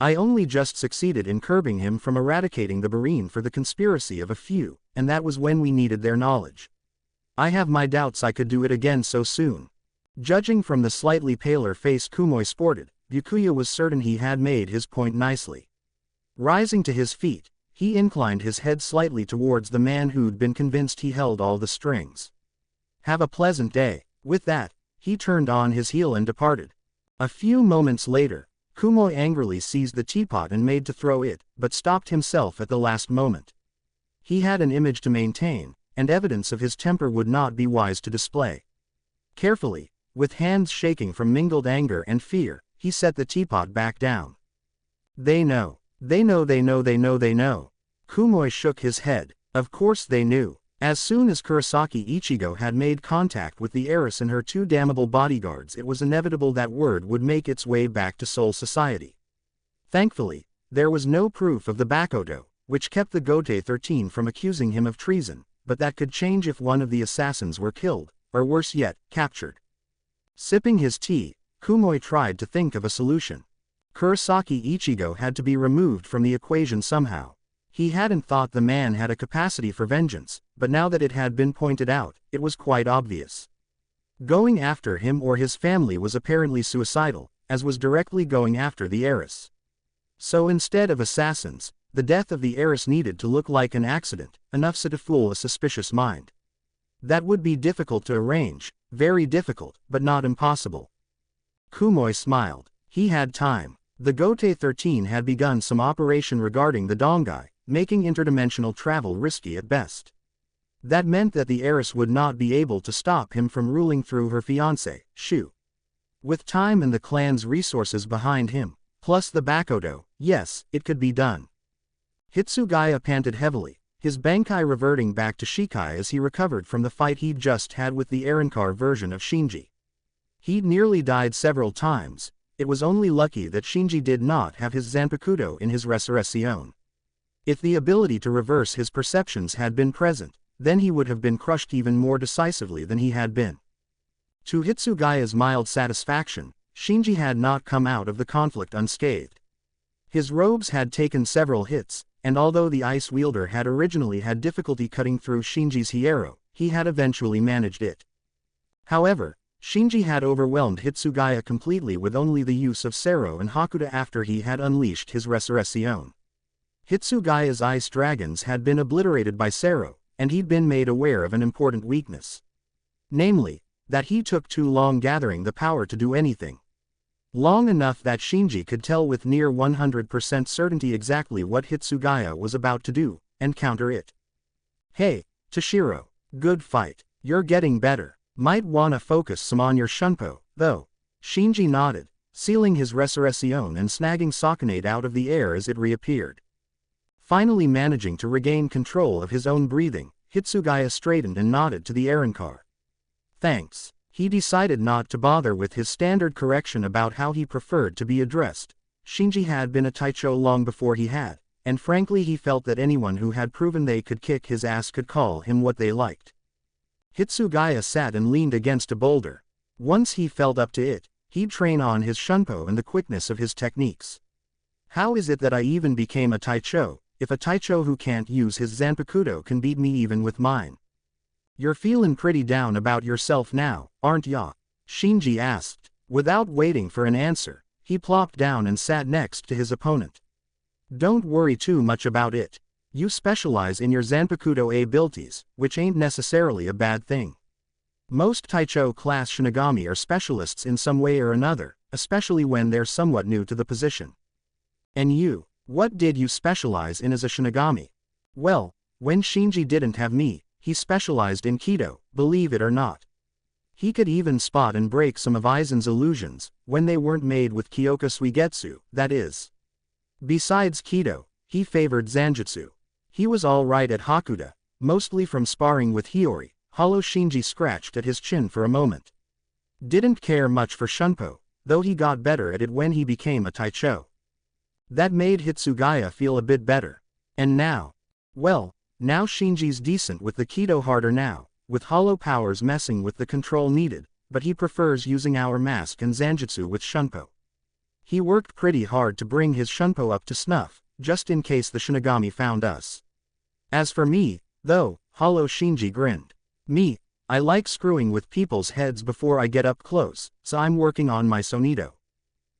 I only just succeeded in curbing him from eradicating the Barine for the conspiracy of a few, and that was when we needed their knowledge. I have my doubts I could do it again so soon. Judging from the slightly paler face Kumoi sported, Byakuya was certain he had made his point nicely. Rising to his feet, he inclined his head slightly towards the man who'd been convinced he held all the strings. Have a pleasant day. With that, he turned on his heel and departed. A few moments later, Kumoi angrily seized the teapot and made to throw it, but stopped himself at the last moment. He had an image to maintain, and evidence of his temper would not be wise to display. Carefully, with hands shaking from mingled anger and fear, he set the teapot back down. They know. They know. Kumoi shook his head. Of course they knew. As soon as Kurosaki Ichigo had made contact with the heiress and her two damnable bodyguards, it was inevitable that word would make its way back to Soul Society. Thankfully, there was no proof of the Bakodo, which kept the Gote 13 from accusing him of treason, but that could change if one of the assassins were killed, or worse yet, captured. Sipping his tea, Kumoi tried to think of a solution. Kurosaki Ichigo had to be removed from the equation somehow. He hadn't thought the man had a capacity for vengeance, but now that it had been pointed out, it was quite obvious. Going after him or his family was apparently suicidal, as was directly going after the heiress. So instead of assassins, the death of the heiress needed to look like an accident, enough so to fool a suspicious mind. That would be difficult to arrange, very difficult, but not impossible. Kumoi smiled. He had time. The Gote 13 had begun some operation regarding the Dongai, making interdimensional travel risky at best. That meant that the heiress would not be able to stop him from ruling through her fiancé, Shu. With time and the clan's resources behind him, plus the Bakodo, yes, it could be done. Hitsugaya panted heavily, his Bankai reverting back to Shikai as he recovered from the fight he'd just had with the Arrancar version of Shinji. He'd nearly died several times. It was only lucky that Shinji did not have his Zanpakuto in his Resurrection. If the ability to reverse his perceptions had been present, then he would have been crushed even more decisively than he had been. To Hitsugaya's mild satisfaction, Shinji had not come out of the conflict unscathed. His robes had taken several hits, and although the ice wielder had originally had difficulty cutting through Shinji's Hiero, he had eventually managed it. However, Shinji had overwhelmed Hitsugaya completely with only the use of Sero and Hakuda after he had unleashed his Resurrection. Hitsugaya's ice dragons had been obliterated by Sero, and he'd been made aware of an important weakness. Namely, that he took too long gathering the power to do anything. Long enough that Shinji could tell with near 100% certainty exactly what Hitsugaya was about to do, and counter it. Hey, Toshiro, good fight. You're getting better. Might wanna focus some on your Shunpo, though. Shinji nodded, sealing his Resurrection and snagging Sakanade out of the air as it reappeared. Finally managing to regain control of his own breathing, Hitsugaya straightened and nodded to the Arrancar. Thanks. He decided not to bother with his standard correction about how he preferred to be addressed. Shinji had been a Taicho long before he had, and frankly he felt that anyone who had proven they could kick his ass could call him what they liked. Hitsugaya sat and leaned against a boulder. Once he felt up to it, he'd train on his Shunpo and the quickness of his techniques. How is it that I even became a Taicho, if a Taicho who can't use his Zanpakuto can beat me even with mine? You're feelin' pretty down about yourself now, aren't ya? Shinji asked. Without waiting for an answer, he plopped down and sat next to his opponent. Don't worry too much about it. You specialize in your Zanpakuto abilities, which ain't necessarily a bad thing. Most Taicho class Shinigami are specialists in some way or another, especially when they're somewhat new to the position. And you, what did you specialize in as a Shinigami? Well, when Shinji didn't have me, he specialized in Kido, believe it or not. He could even spot and break some of Aizen's illusions, when they weren't made with Kyoka Suigetsu, that is. Besides Kido, he favored Zanjutsu. He was alright at Hakuda, mostly from sparring with Hiyori. Hollow Shinji scratched at his chin for a moment. Didn't care much for Shunpo, though he got better at it when he became a Taicho. That made Hitsugaya feel a bit better. And now? Well, now Shinji's decent with the Kido harder now, with hollow powers messing with the control needed, but he prefers using our mask and Zanjutsu with Shunpo. He worked pretty hard to bring his Shunpo up to snuff, just in case the Shinigami found us. As for me, though, Hollow Shinji grinned. Me, I like screwing with people's heads before I get up close, so I'm working on my Sonido.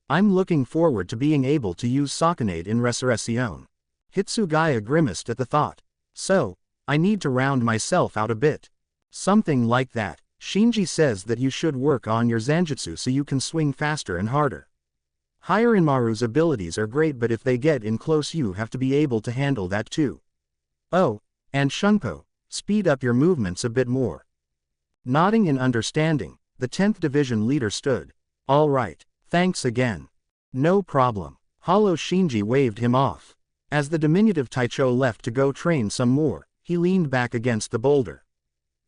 I'm looking forward to being able to use Sakanade in Resurrection. Hitsugaya grimaced at the thought. So, I need to round myself out a bit. Something like that. Shinji says that you should work on your Zanjutsu so you can swing faster and harder. Hirinmaru's abilities are great, but if they get in close you have to be able to handle that too. Oh, and Shunpo, speed up your movements a bit more. Nodding in understanding, the 10th Division leader stood. All right, thanks again. No problem. Hollow Shinji waved him off. As the diminutive Taicho left to go train some more, he leaned back against the boulder.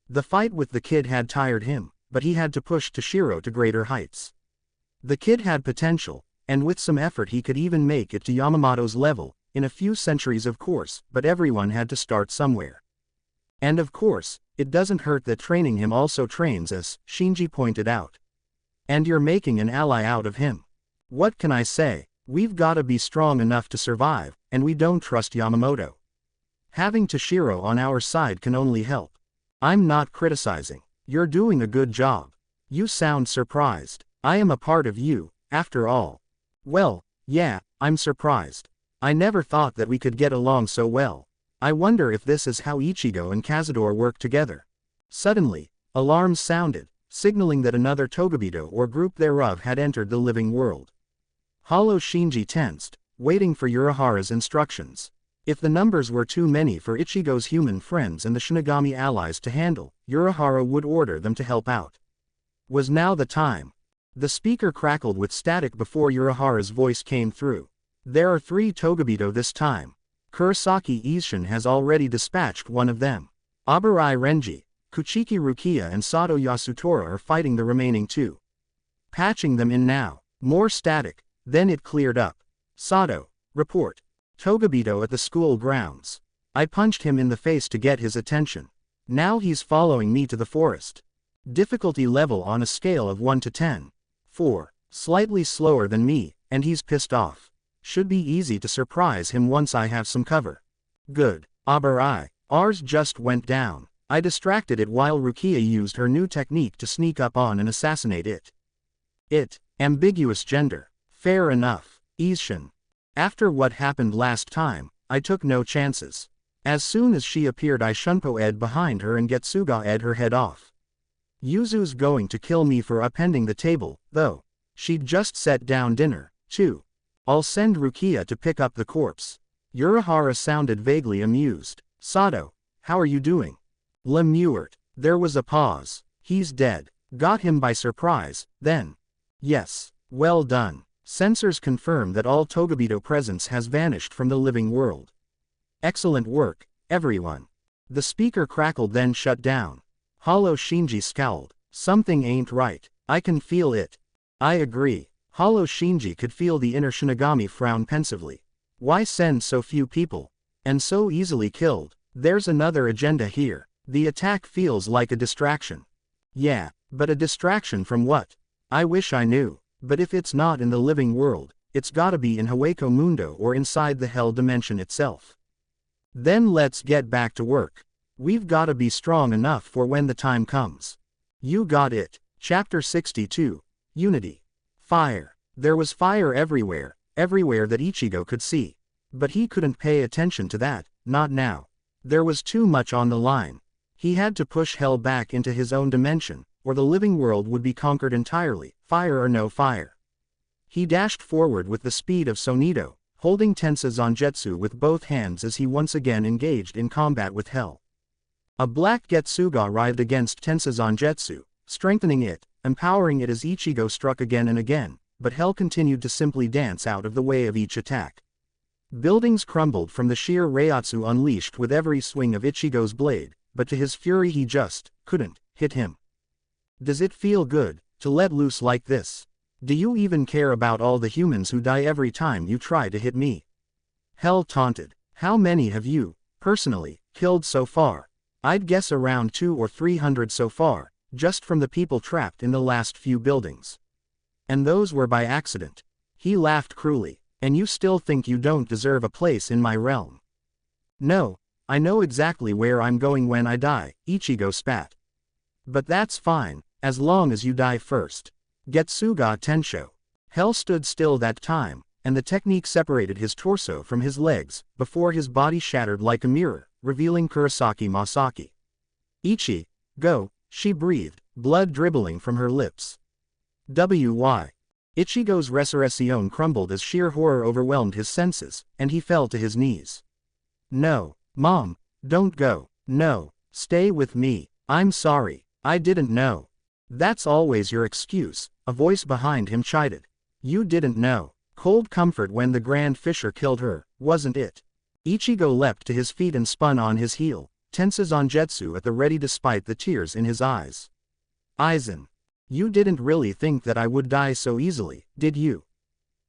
The fight with the kid had tired him, but he had to push Toshiro to greater heights. The kid had potential, and with some effort he could even make it to Yamamoto's level, in a few centuries of course, but everyone had to start somewhere. And of course, it doesn't hurt that training him also trains us, Shinji pointed out. And you're making an ally out of him. What can I say? We've gotta be strong enough to survive, and we don't trust Yamamoto. Having Toshiro on our side can only help. I'm not criticizing. You're doing a good job. You sound surprised. I am a part of you, after all. Well, yeah, I'm surprised. I never thought that we could get along so well. I wonder if this is how Ichigo and Cazador work together. Suddenly, alarms sounded, signaling that another Togabito or group thereof had entered the living world. Hollow Shinji tensed, waiting for Urahara's instructions. If the numbers were too many for Ichigo's human friends and the Shinigami allies to handle, Urahara would order them to help out. Was now the time. The speaker crackled with static before Urahara's voice came through. There are 3 Togabito this time. Kurosaki Isshin has already dispatched one of them. Abarai Renji, Kuchiki Rukia and Sato Yasutora are fighting the remaining 2. Patching them in now. More static, then it cleared up. Sato, report. Togabito at the school grounds. I punched him in the face to get his attention. Now he's following me to the forest. Difficulty level on a scale of 1 to 10. 4. Slightly slower than me, and he's pissed off. Should be easy to surprise him once I have some cover. Good. Abarai, ours just went down. I distracted it while Rukia used her new technique to sneak up on and assassinate it. Ambiguous gender. Fair enough. Isshin. After what happened last time, I took no chances. As soon as she appeared I Shunpo-ed behind her and Getsuga-ed her head off. Yuzu's going to kill me for upending the table, though. She'd just set down dinner, too. I'll send Rukia to pick up the corpse. Urahara sounded vaguely amused. Sato, how are you doing? Lemuert. There was a pause. He's dead. Got him by surprise, then. Yes. Well done. Sensors confirm that all Togabito presence has vanished from the living world. Excellent work, everyone. The speaker crackled then shut down. Hollow Shinji scowled. Something ain't right. I can feel it. I agree. Hollow Shinji could feel the inner Shinigami frown pensively. Why send so few people? And so easily killed? There's another agenda here. The attack feels like a distraction. Yeah, but a distraction from what? I wish I knew. But if it's not in the living world, it's gotta be in Hueco Mundo or inside the Hell Dimension itself. Then let's get back to work. We've gotta be strong enough for when the time comes. You got it. Chapter 62. Unity. Fire. There was fire everywhere that Ichigo could see. But he couldn't pay attention to that, not now. There was too much on the line. He had to push Hell back into his own dimension, or the living world would be conquered entirely, fire or no fire. He dashed forward with the speed of Sonito, holding Tensa Zangetsu with both hands as he once again engaged in combat with Hell. A black Getsuga writhed against Tensa Zangetsu, strengthening it, empowering it as Ichigo struck again and again, but Hell continued to simply dance out of the way of each attack. Buildings crumbled from the sheer Reiatsu unleashed with every swing of Ichigo's blade, but to his fury he just couldn't hit him. Does it feel good to let loose like this? Do you even care about all the humans who die every time you try to hit me? Hell taunted. How many have you, personally, killed so far? I'd guess around 200 or 300 so far, just from the people trapped in the last few buildings. And those were by accident. He laughed cruelly. And you still think you don't deserve a place in my realm? No, I know exactly where I'm going when I die, Ichigo spat. But that's fine, as long as you die first. Getsuga Tensho. Hell stood still that time, and the technique separated his torso from his legs, before his body shattered like a mirror, revealing Kurosaki Masaki. Go, she breathed, blood dribbling from her lips. Why? Ichigo's resurrection crumbled as sheer horror overwhelmed his senses, and he fell to his knees. No, Mom, don't go, no, Stay with me. I'm sorry. I didn't know. That's always your excuse, a voice behind him chided. You didn't know. Cold comfort when the Grand Fisher killed her, wasn't it? Ichigo leapt to his feet and spun on his heel, tense Zangetsu at the ready despite the tears in his eyes. Aizen. You didn't really think that I would die so easily, did you?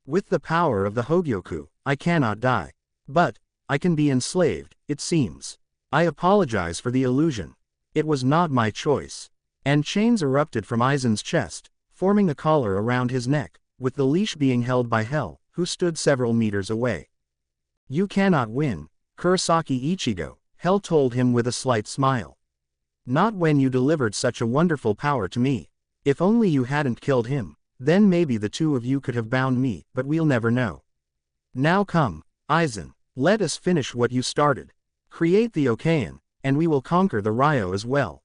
With the power of the Hogyoku, I cannot die. But, I can be enslaved, it seems. I apologize for the illusion. It was not my choice. And chains erupted from Aizen's chest, forming a collar around his neck, with the leash being held by Hell, who stood several meters away. You cannot win, Kurosaki Ichigo, Hell told him with a slight smile. Not when you delivered such a wonderful power to me. If only you hadn't killed him, then maybe the two of you could have bound me, but we'll never know. Now come, Aizen, let us finish what you started. Create the Okayan, and we will conquer the Ryo as well.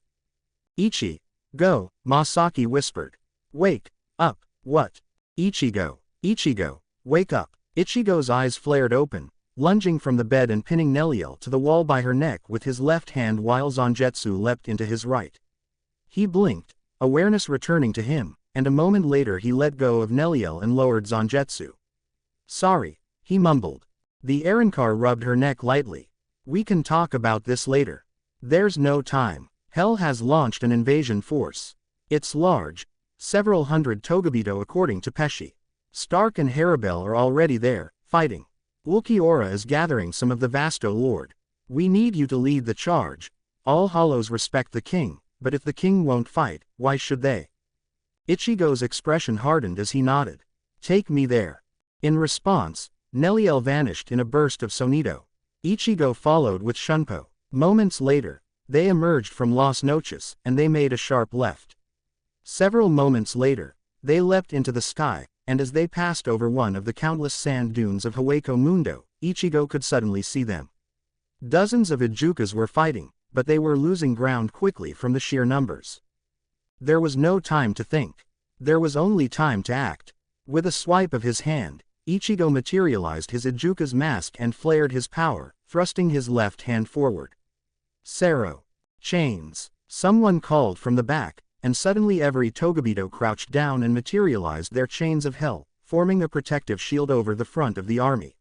Go, Masaki whispered. Wake up, what? Ichigo, wake up. Ichigo's eyes flared open, lunging from the bed and pinning Neliel to the wall by her neck with his left hand while Zangetsu leapt into his right. He blinked, awareness returning to him, and a moment later he let go of Neliel and lowered Zangetsu. Sorry, he mumbled. The Arrancar rubbed her neck lightly. We can talk about this later. There's no time. Hell has launched an invasion force. It's large. Several hundred Togabito according to Pesci. Stark and Harabel are already there, fighting. Ulquiorra is gathering some of the Vasto Lord. We need you to lead the charge. All Hollows respect the king, but if the king won't fight, why should they? Ichigo's expression hardened as he nodded. Take me there. In response, Neliel vanished in a burst of sonido. Ichigo followed with Shunpo. Moments later, they emerged from Las Noches, and they made a sharp left. Several moments later, they leapt into the sky, and as they passed over one of the countless sand dunes of Hueco Mundo, Ichigo could suddenly see them. Dozens of Ijukas were fighting, but they were losing ground quickly from the sheer numbers. There was no time to think. There was only time to act. With a swipe of his hand, Ichigo materialized his Ijuka's mask and flared his power, thrusting his left hand forward. Sero. Chains. Someone called from the back, and suddenly every Togabito crouched down and materialized their chains of hell, forming a protective shield over the front of the army.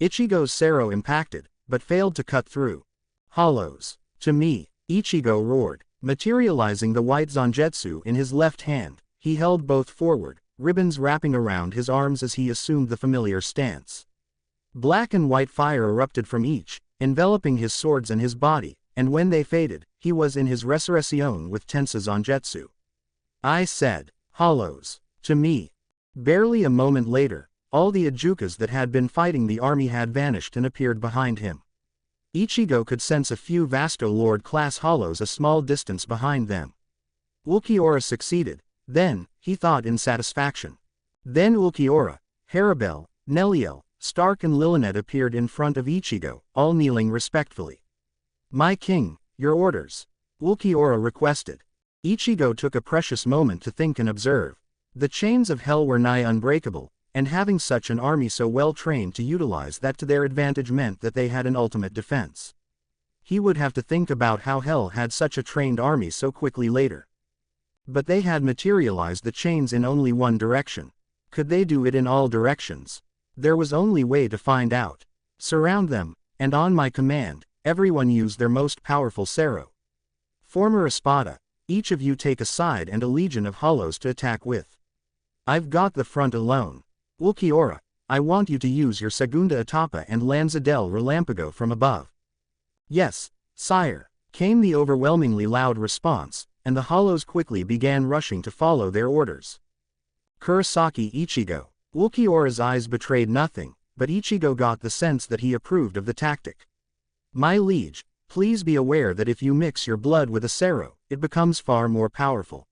Ichigo's Sero impacted, but failed to cut through. Hollows. To me, Ichigo roared, materializing the white Zangetsu in his left hand. He held both forward, ribbons wrapping around his arms as he assumed the familiar stance. Black and white fire erupted from each, enveloping his swords and his body, and when they faded, he was in his resurrection with Tensa Zangetsu. I said, Hollows. To me. Barely a moment later, all the Ijukas that had been fighting the army had vanished and appeared behind him. Ichigo could sense a few Vasto Lord-class Hollows a small distance behind them. Ulquiorra succeeded, then, he thought in satisfaction. Then Ulquiorra, Harabel, Neliel, Stark and Lilinet appeared in front of Ichigo, all kneeling respectfully. My king, your orders. Ulquiorra requested. Ichigo took a precious moment to think and observe. The chains of hell were nigh unbreakable, and having such an army so well trained to utilize that to their advantage meant that they had an ultimate defense. He would have to think about how hell had such a trained army so quickly later. But they had materialized the chains in only one direction. Could they do it in all directions? There was only way to find out. Surround them, and on my command, everyone use their most powerful Sero. Form a espada, each of you take a side and a legion of Hollows to attack with. I've got the front alone. Ulquiorra, I want you to use your Segunda Etapa and Lanza del Relampago from above. Yes, sire, came the overwhelmingly loud response, and the Hollows quickly began rushing to follow their orders. Kurosaki Ichigo. Ulquiorra's eyes betrayed nothing, but Ichigo got the sense that he approved of the tactic. My liege, please be aware that if you mix your blood with a Sero, it becomes far more powerful.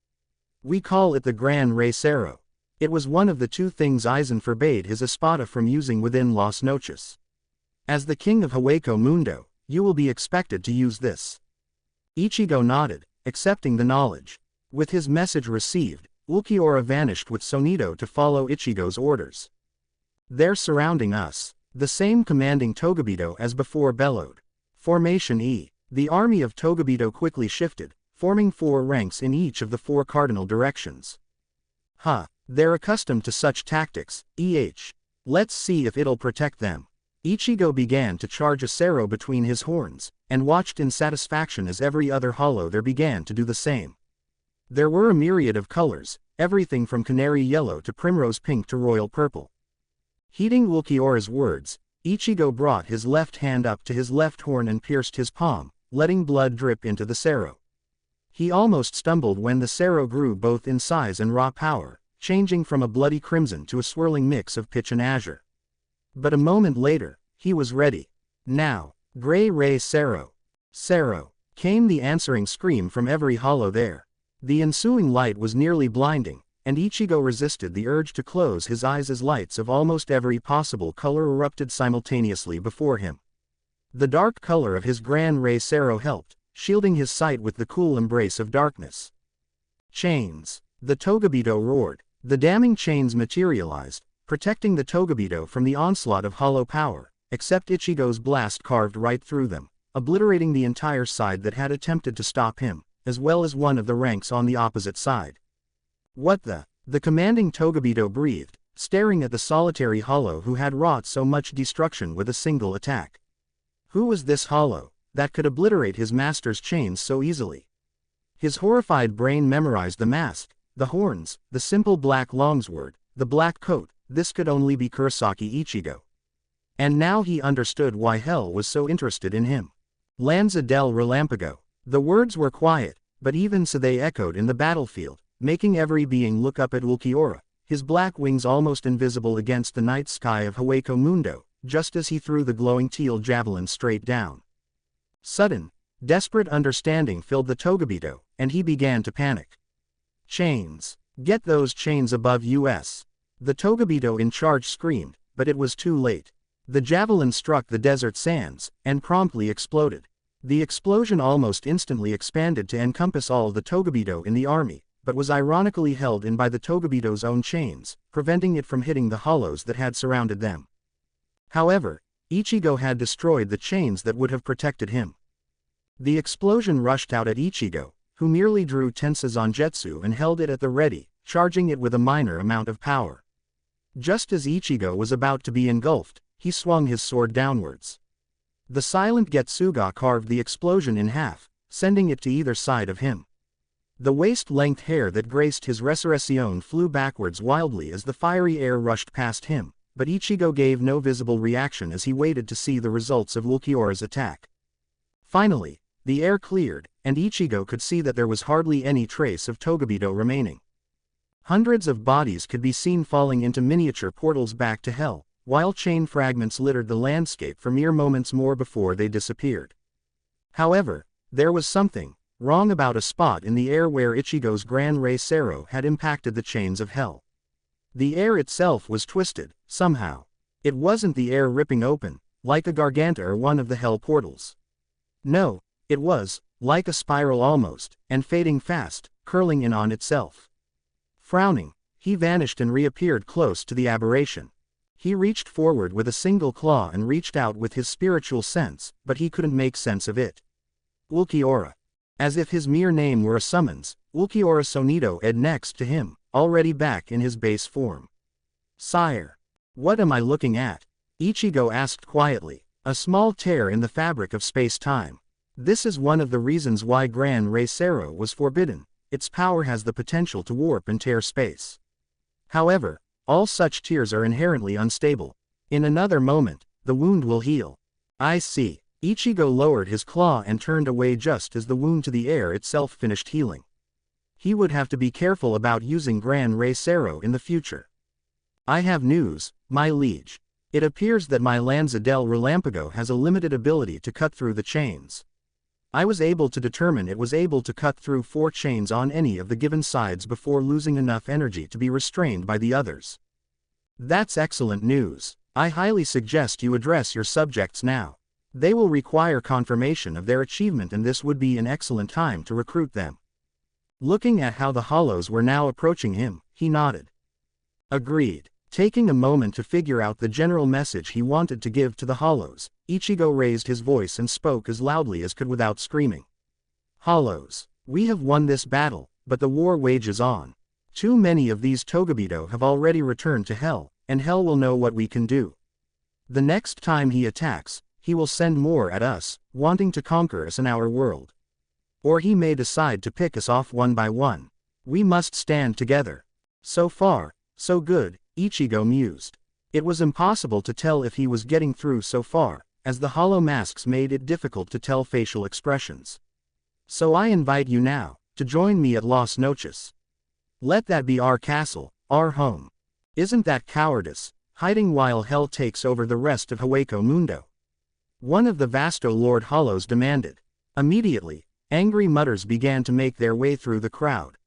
We call it the Gran Rey Sero. It was one of the two things Aizen forbade his espada from using within Las Noches. As the king of Hueco Mundo, you will be expected to use this. Ichigo nodded, accepting the knowledge. With his message received, Ulquiorra vanished with Sonido to follow Ichigo's orders. They're surrounding us. The same commanding Togabito as before bellowed. Formation E. The army of Togobito quickly shifted, forming 4 ranks in each of the 4 cardinal directions. They're accustomed to such tactics, Let's see if it'll protect them. Ichigo began to charge a Sero between his horns, and watched in satisfaction as every other hollow there began to do the same. There were a myriad of colors, everything from canary yellow to primrose pink to royal purple. Heeding Ulquiorra's words, Ichigo brought his left hand up to his left horn and pierced his palm, letting blood drip into the Sero. He almost stumbled when the Sero grew both in size and raw power, changing from a bloody crimson to a swirling mix of pitch and azure. But a moment later, he was ready. Now, Gray Ray Sero. Sero, came the answering scream from every hollow there. The ensuing light was nearly blinding, and Ichigo resisted the urge to close his eyes as lights of almost every possible color erupted simultaneously before him. The dark color of his Gran Ray Sero helped, shielding his sight with the cool embrace of darkness. Chains. The Togobito roared. The damning chains materialized, protecting the Togobito from the onslaught of hollow power, except Ichigo's blast carved right through them, obliterating the entire side that had attempted to stop him, as well as one of the ranks on the opposite side. What the? The commanding Togobito breathed, staring at the solitary hollow who had wrought so much destruction with a single attack. Who was this hollow that could obliterate his master's chains so easily? His horrified brain memorized the mask, the horns, the simple black longsword, the black coat. This could only be Kurosaki Ichigo. And now he understood why hell was so interested in him. Lanza del Relampago. The words were quiet, but even so they echoed in the battlefield, making every being look up at Ulquiorra, his black wings almost invisible against the night sky of Hueco Mundo, just as he threw the glowing teal javelin straight down. Sudden, desperate understanding filled the Togobito, and he began to panic. Chains. Get those chains above us. The Togobito in charge screamed, but it was too late. The javelin struck the desert sands, and promptly exploded. The explosion almost instantly expanded to encompass all the Togobito in the army, but was ironically held in by the Togobito's own chains, preventing it from hitting the hollows that had surrounded them. However, Ichigo had destroyed the chains that would have protected him. The explosion rushed out at Ichigo, who merely drew Tensa Zangetsu and held it at the ready, charging it with a minor amount of power. Just as Ichigo was about to be engulfed, he swung his sword downwards. The silent Getsuga carved the explosion in half, sending it to either side of him. The waist-length hair that graced his resurrection flew backwards wildly as the fiery air rushed past him, but Ichigo gave no visible reaction as he waited to see the results of Ulquiorra's attack. Finally, the air cleared, and Ichigo could see that there was hardly any trace of Togobito remaining. Hundreds of bodies could be seen falling into miniature portals back to hell, while chain fragments littered the landscape for mere moments more before they disappeared. However, there was something wrong about a spot in the air where Ichigo's Gran Ray Sero had impacted the chains of hell. The air itself was twisted, somehow. It wasn't the air ripping open, like a garganta or one of the hell portals. No, it was, like a spiral almost, and fading fast, curling in on itself. Frowning, he vanished and reappeared close to the aberration. He reached forward with a single claw and reached out with his spiritual sense, but he couldn't make sense of it. Ulquiorra. As if his mere name were a summons, Ulquiorra Sonido ed next to him, already back in his base form. Sire. What am I looking at? Ichigo asked quietly. A small tear in the fabric of space-time. This is one of the reasons why Gran Ray Sero was forbidden. Its power has the potential to warp and tear space. However, all such tears are inherently unstable. In another moment, the wound will heal. I see. Ichigo lowered his claw and turned away just as the wound to the air itself finished healing. He would have to be careful about using Gran Ray Sero in the future. I have news, my liege. It appears that my Lanza del Relampago has a limited ability to cut through the chains. I was able to determine it was able to cut through 4 chains on any of the given sides before losing enough energy to be restrained by the others. That's excellent news. I highly suggest you address your subjects now. They will require confirmation of their achievement, and this would be an excellent time to recruit them. Looking at how the hollows were now approaching him, he nodded. Agreed. Taking a moment to figure out the general message he wanted to give to the hollows, Ichigo raised his voice and spoke as loudly as could without screaming. Hollows. We have won this battle, but the war wages on. Too many of these Togabito have already returned to Hell, and Hell will know what we can do. The next time he attacks, he will send more at us, wanting to conquer us in our world. Or he may decide to pick us off one by one. We must stand together. So far, so good, Ichigo mused. It was impossible to tell if he was getting through so far, as the hollow masks made it difficult to tell facial expressions. So I invite you now, to join me at Las Noches. Let that be our castle, our home. Isn't that cowardice, hiding while Hell takes over the rest of Hueco Mundo? One of the Vasto Lord Hollows demanded. Immediately, angry mutters began to make their way through the crowd.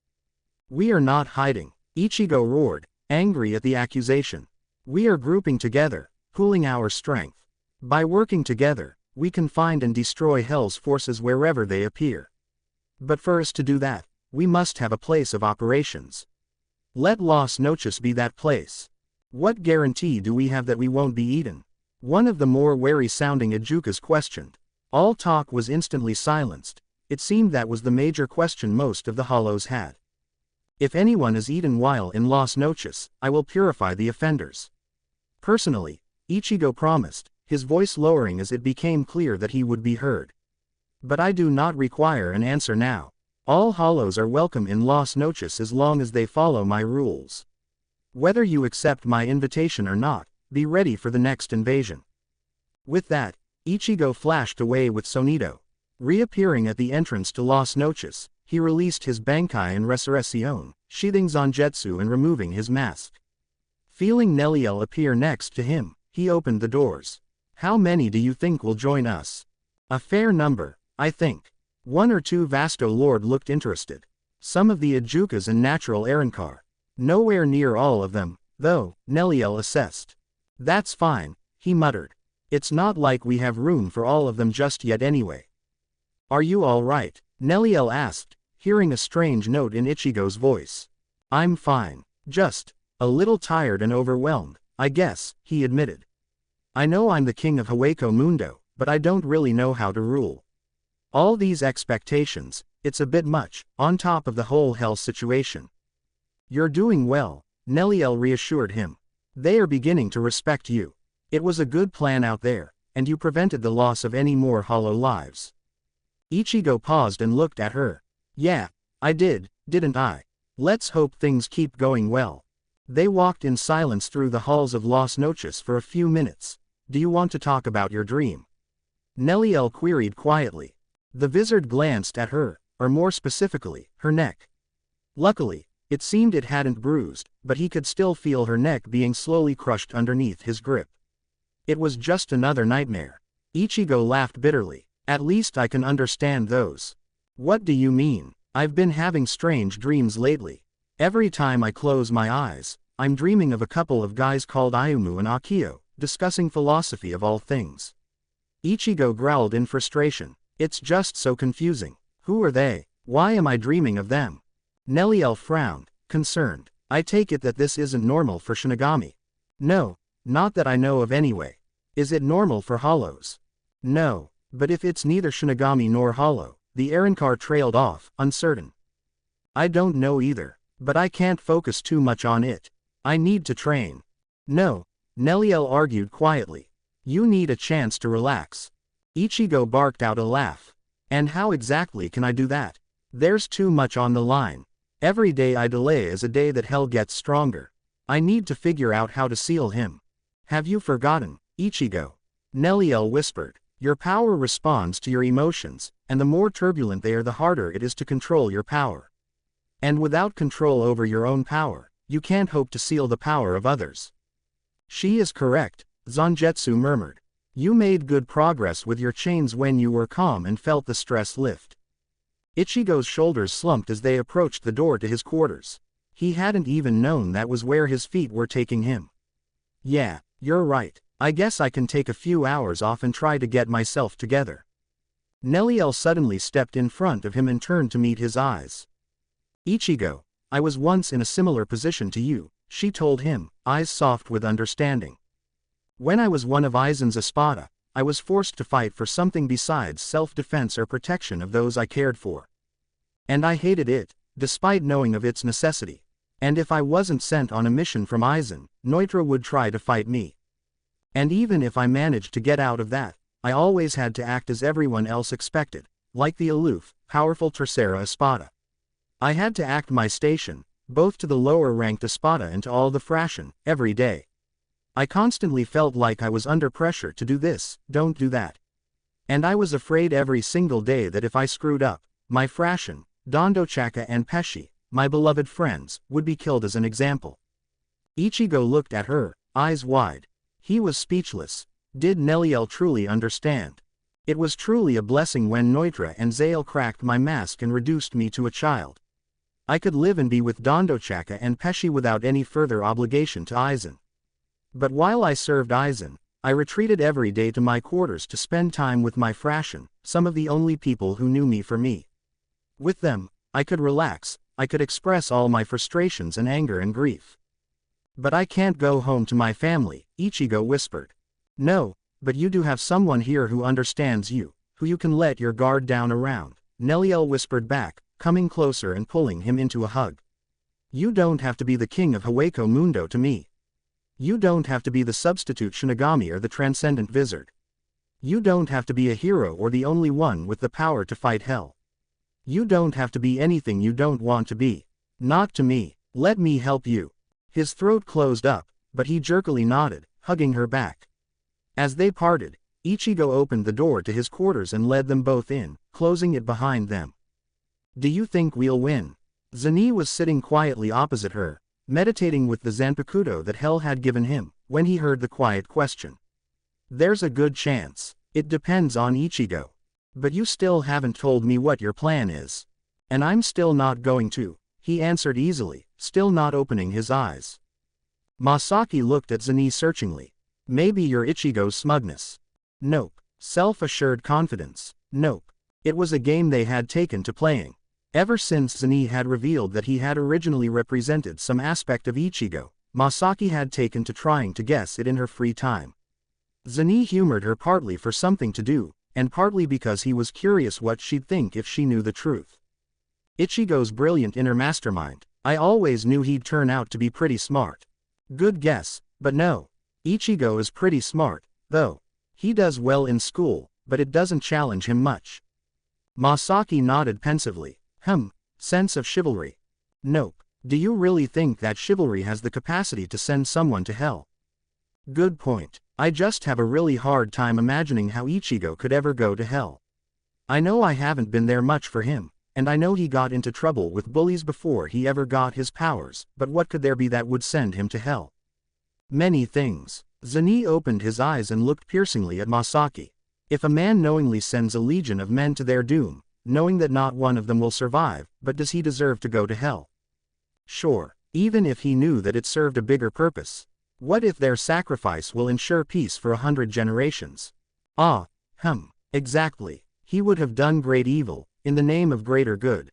We are not hiding, Ichigo roared, angry at the accusation. We are grouping together, pooling our strength. By working together, we can find and destroy Hell's forces wherever they appear. But for us to do that, we must have a place of operations. Let Las Noches be that place. What guarantee do we have that we won't be eaten? One of the more wary-sounding Ejukas questioned. All talk was instantly silenced. It seemed that was the major question most of the Hollows had. If anyone is eaten while in Las Noches, I will purify the offenders. Personally, Ichigo promised, his voice lowering as it became clear that he would be heard. But I do not require an answer now. All Hollows are welcome in Las Noches as long as they follow my rules. Whether you accept my invitation or not, be ready for the next invasion. With that, Ichigo flashed away with Sonido. Reappearing at the entrance to Las Noches, he released his Bankai and Resurrección, sheathing Zangetsu and removing his mask. Feeling Neliel appear next to him, he opened the doors. How many do you think will join us? A fair number, I think. One or two Vasto Lord looked interested. Some of the Ejukas and Natural Arankar. Nowhere near all of them, though, Neliel assessed. That's fine, he muttered. It's not like we have room for all of them just yet anyway. Are you all right? Neliel asked, hearing a strange note in Ichigo's voice. I'm fine. Just a little tired and overwhelmed, I guess, he admitted. I know I'm the king of Hueco Mundo, but I don't really know how to rule. All these expectations, it's a bit much, on top of the whole Hell situation. You're doing well, Neliel reassured him. They are beginning to respect you. It was a good plan out there, and you prevented the loss of any more hollow lives. Ichigo paused and looked at her. Yeah, I did, didn't I? Let's hope things keep going well. They walked in silence through the halls of Las Noches for a few minutes. Do you want to talk about your dream? Neliel queried quietly. The wizard glanced at her, or more specifically, her neck. Luckily, it seemed it hadn't bruised, but he could still feel her neck being slowly crushed underneath his grip. It was just another nightmare. Ichigo laughed bitterly. At least I can understand those. What do you mean? I've been having strange dreams lately. Every time I close my eyes, I'm dreaming of a couple of guys called Ayumu and Akio, discussing philosophy of all things. Ichigo growled in frustration. It's just so confusing. Who are they? Why am I dreaming of them? Neliel frowned, concerned. I take it that this isn't normal for Shinigami. No, not that I know of anyway. Is it normal for Hollows? No, but if it's neither Shinigami nor Hollow, the Arankar trailed off, uncertain. I don't know either, but I can't focus too much on it. I need to train. No, Neliel argued quietly. You need a chance to relax. Ichigo barked out a laugh. And how exactly can I do that? There's too much on the line. Every day I delay is a day that Hell gets stronger. I need to figure out how to seal him. Have you forgotten, Ichigo? Neliel whispered. Your power responds to your emotions, and the more turbulent they are, the harder it is to control your power. And without control over your own power, you can't hope to seal the power of others. She is correct, Zangetsu murmured. You made good progress with your chains when you were calm and felt the stress lift. Ichigo's shoulders slumped as they approached the door to his quarters. He hadn't even known that was where his feet were taking him. Yeah, you're right. I guess I can take a few hours off and try to get myself together. Neliel suddenly stepped in front of him and turned to meet his eyes. Ichigo, I was once in a similar position to you, she told him, eyes soft with understanding. When I was one of Aizen's Espada, I was forced to fight for something besides self-defense or protection of those I cared for. And I hated it, despite knowing of its necessity. And if I wasn't sent on a mission from Aizen, Neutra would try to fight me. And even if I managed to get out of that, I always had to act as everyone else expected, like the aloof, powerful Tercera Espada. I had to act my station, both to the lower-ranked Espada and to all the Fraction, every day. I constantly felt like I was under pressure to do this, don't do that. And I was afraid every single day that if I screwed up, my Fraction, Dondochaka and Peshi, my beloved friends, would be killed as an example. Ichigo looked at her, eyes wide. He was speechless. Did Neliel truly understand? It was truly a blessing when Neutra and Zale cracked my mask and reduced me to a child. I could live and be with Dondochaka and Peshi without any further obligation to Aizen. But while I served Aizen, I retreated every day to my quarters to spend time with my Fraction, some of the only people who knew me for me. With them, I could relax, I could express all my frustrations and anger and grief. But I can't go home to my family, Ichigo whispered. No, but you do have someone here who understands you, who you can let your guard down around, Neliel whispered back, coming closer and pulling him into a hug. You don't have to be the king of Hueco Mundo to me. You don't have to be the substitute Shinigami or the transcendent wizard. You don't have to be a hero or the only one with the power to fight hell. You don't have to be anything you don't want to be. Not to me. Let me help you. His throat closed up, but he jerkily nodded, hugging her back. As they parted, Ichigo opened the door to his quarters and led them both in, closing it behind them. Do you think we'll win? Zeni was sitting quietly opposite her, meditating with the Zanpakuto that hell had given him, when he heard the quiet question. There's a good chance. It depends on Ichigo. But you still haven't told me what your plan is. And I'm still not going to, he answered easily, still not opening his eyes. Masaki looked at Zeni searchingly. Maybe you're Ichigo's smugness. Nope. Self-assured confidence. Nope. It was a game they had taken to playing. Ever since Zeni had revealed that he had originally represented some aspect of Ichigo, Masaki had taken to trying to guess it in her free time. Zeni humored her partly for something to do, and partly because he was curious what she'd think if she knew the truth. Ichigo's brilliant inner mastermind, I always knew he'd turn out to be pretty smart. Good guess, but no. Ichigo is pretty smart, though. He does well in school, but it doesn't challenge him much. Masaki nodded pensively. Sense of chivalry. Nope. Do you really think that chivalry has the capacity to send someone to hell? Good point. I just have a really hard time imagining how Ichigo could ever go to hell. I know I haven't been there much for him, and I know he got into trouble with bullies before he ever got his powers, but what could there be that would send him to hell? Many things. Zeni opened his eyes and looked piercingly at Masaki. If a man knowingly sends a legion of men to their doom, knowing that not one of them will survive, but does he deserve to go to hell? Sure, even if he knew that it served a bigger purpose. What if their sacrifice will ensure peace for 100 generations? Exactly. He would have done great evil, in the name of greater good.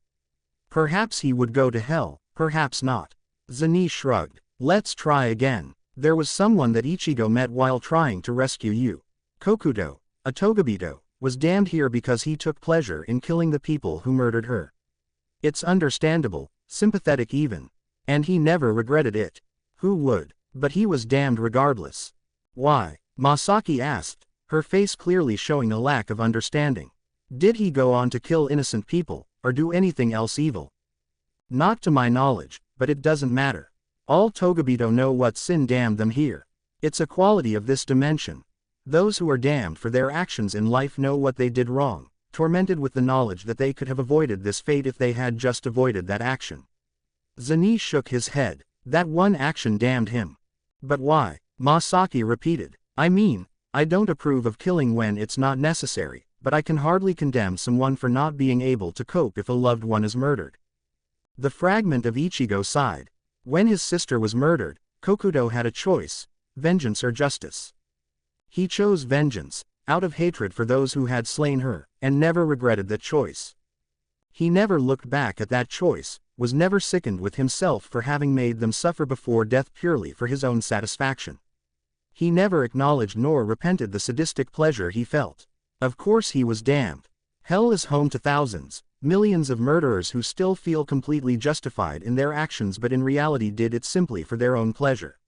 Perhaps he would go to hell, perhaps not. Zeni shrugged. Let's try again. There was someone that Ichigo met while trying to rescue you. Kokuto, a Togabito, was damned here because he took pleasure in killing the people who murdered her. It's understandable, sympathetic even. And he never regretted it. Who would? But he was damned regardless. Why? Masaki asked, her face clearly showing a lack of understanding. Did he go on to kill innocent people, or do anything else evil? Not to my knowledge, but it doesn't matter. All Togabito know what sin damned them here. It's a quality of this dimension. Those who are damned for their actions in life know what they did wrong, tormented with the knowledge that they could have avoided this fate if they had just avoided that action. Zeni shook his head. That one action damned him. But why? Masaki repeated. I mean, I don't approve of killing when it's not necessary, but I can hardly condemn someone for not being able to cope if a loved one is murdered. The fragment of Ichigo sighed. When his sister was murdered, Kokuto had a choice, vengeance or justice. He chose vengeance, out of hatred for those who had slain her, and never regretted that choice. He never looked back at that choice, was never sickened with himself for having made them suffer before death purely for his own satisfaction. He never acknowledged nor repented the sadistic pleasure he felt. Of course he was damned. Hell is home to thousands, millions of murderers who still feel completely justified in their actions but in reality did it simply for their own pleasure.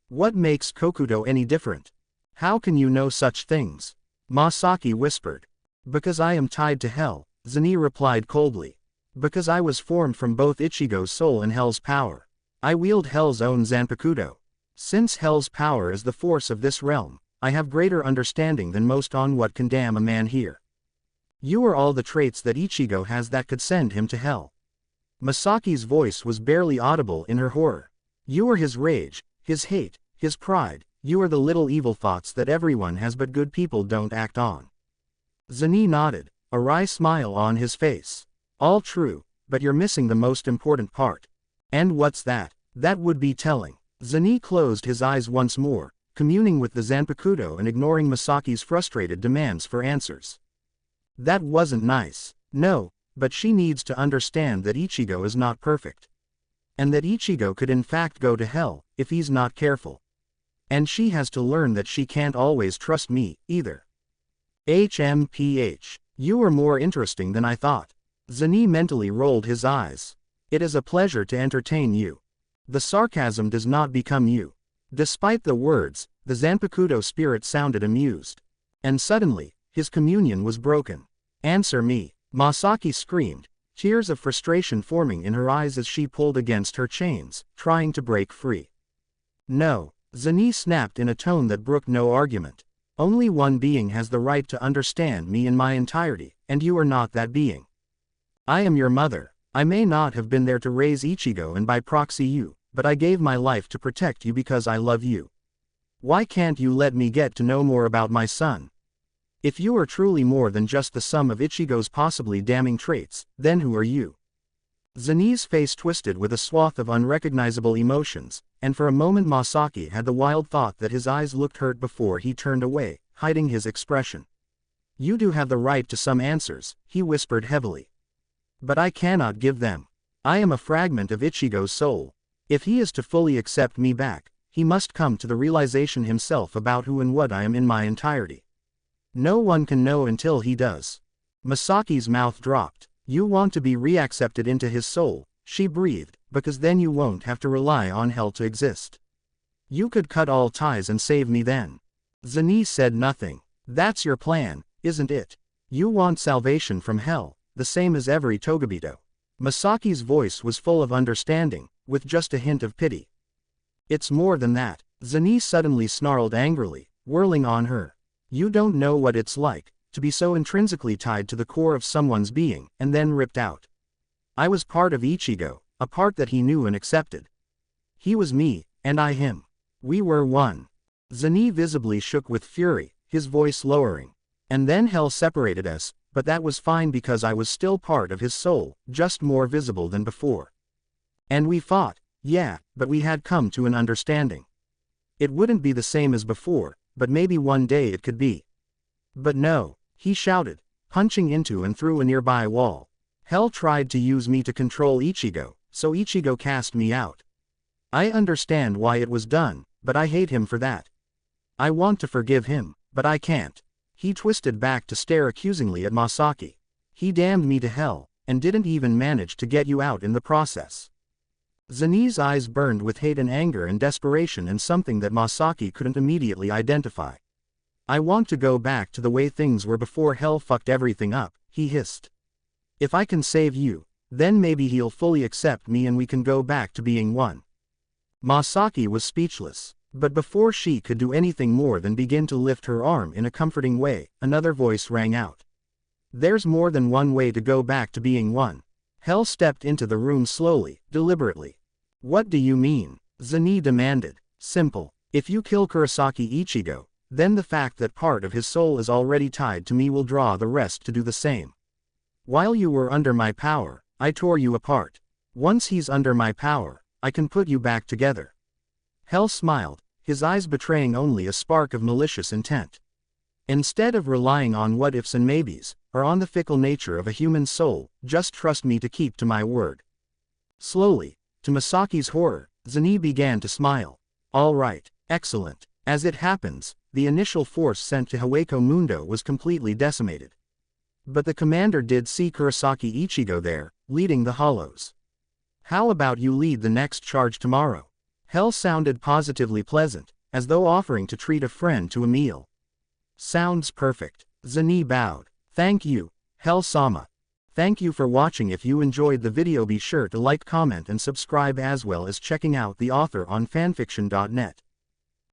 What makes Kokuto any different? How can you know such things? Masaki whispered. Because I am tied to hell, Zenny replied coldly. Because I was formed from both Ichigo's soul and hell's power. I wield hell's own Zanpakuto. Since hell's power is the force of this realm, I have greater understanding than most on what can damn a man here. You are all the traits that Ichigo has that could send him to hell. Masaki's voice was barely audible in her horror. You are his rage, his hate, his pride, you are the little evil thoughts that everyone has but good people don't act on. Zenny nodded, a wry smile on his face. All true, but you're missing the most important part. And what's that? That would be telling. Zenny closed his eyes once more, communing with the Zanpakuto and ignoring Masaki's frustrated demands for answers. That wasn't nice. No, but she needs to understand that Ichigo is not perfect. And that Ichigo could in fact go to hell, if he's not careful. And she has to learn that she can't always trust me, either. HMPH. You are more interesting than I thought. Zenny mentally rolled his eyes. It is a pleasure to entertain you. The sarcasm does not become you. Despite the words, the Zanpakuto spirit sounded amused. And suddenly, his communion was broken. Answer me, Masaki screamed, tears of frustration forming in her eyes as she pulled against her chains, trying to break free. No, Zenny snapped in a tone that brooked no argument. Only one being has the right to understand me in my entirety, and you are not that being. I am your mother. I may not have been there to raise Ichigo and by proxy you, but I gave my life to protect you because I love you. Why can't you let me get to know more about my son? If you are truly more than just the sum of Ichigo's possibly damning traits, then who are you? Zenny's face twisted with a swath of unrecognizable emotions, and for a moment Masaki had the wild thought that his eyes looked hurt before he turned away, hiding his expression. You do have the right to some answers, he whispered heavily. But I cannot give them. I am a fragment of Ichigo's soul. If he is to fully accept me back, he must come to the realization himself about who and what I am in my entirety. No one can know until he does. Masaki's mouth dropped. You want to be reaccepted into his soul, she breathed, because then you won't have to rely on hell to exist. You could cut all ties and save me then. Zenny said nothing. That's your plan, isn't it? You want salvation from hell, the same as every Togabito. Masaki's voice was full of understanding, with just a hint of pity. It's more than that, Zenny suddenly snarled angrily, whirling on her. You don't know what it's like to be so intrinsically tied to the core of someone's being, and then ripped out. I was part of Ichigo, a part that he knew and accepted. He was me, and I him. We were one. Zenny visibly shook with fury, his voice lowering. And then hell separated us, but that was fine because I was still part of his soul, just more visible than before. And we fought, yeah, but we had come to an understanding. It wouldn't be the same as before, but maybe one day it could be. But no, he shouted, punching into and through a nearby wall. Hell tried to use me to control Ichigo, so Ichigo cast me out. I understand why it was done, but I hate him for that. I want to forgive him, but I can't. He twisted back to stare accusingly at Masaki. He damned me to hell, and didn't even manage to get you out in the process. Zenny's eyes burned with hate and anger and desperation and something that Masaki couldn't immediately identify. I want to go back to the way things were before hell fucked everything up, he hissed. If I can save you, then maybe he'll fully accept me and we can go back to being one. Masaki was speechless, but before she could do anything more than begin to lift her arm in a comforting way, another voice rang out. There's more than one way to go back to being one. Hell stepped into the room slowly, deliberately. What do you mean? Zenny demanded. Simple. If you kill Kurosaki Ichigo, then the fact that part of his soul is already tied to me will draw the rest to do the same. While you were under my power, I tore you apart. Once he's under my power, I can put you back together. Hell smiled, his eyes betraying only a spark of malicious intent. Instead of relying on what ifs and maybes, or on the fickle nature of a human soul, just trust me to keep to my word. Slowly, to Masaki's horror, Zenny began to smile. All right, excellent. As it happens, the initial force sent to Hueco Mundo was completely decimated. But the commander did see Kurosaki Ichigo there, leading the Hollows. How about you lead the next charge tomorrow? Hell sounded positively pleasant, as though offering to treat a friend to a meal. Sounds perfect. Zani bowed. Thank you, Hell-sama. Thank you for watching. If you enjoyed the video, be sure to like, comment and subscribe, as well as checking out the author on fanfiction.net.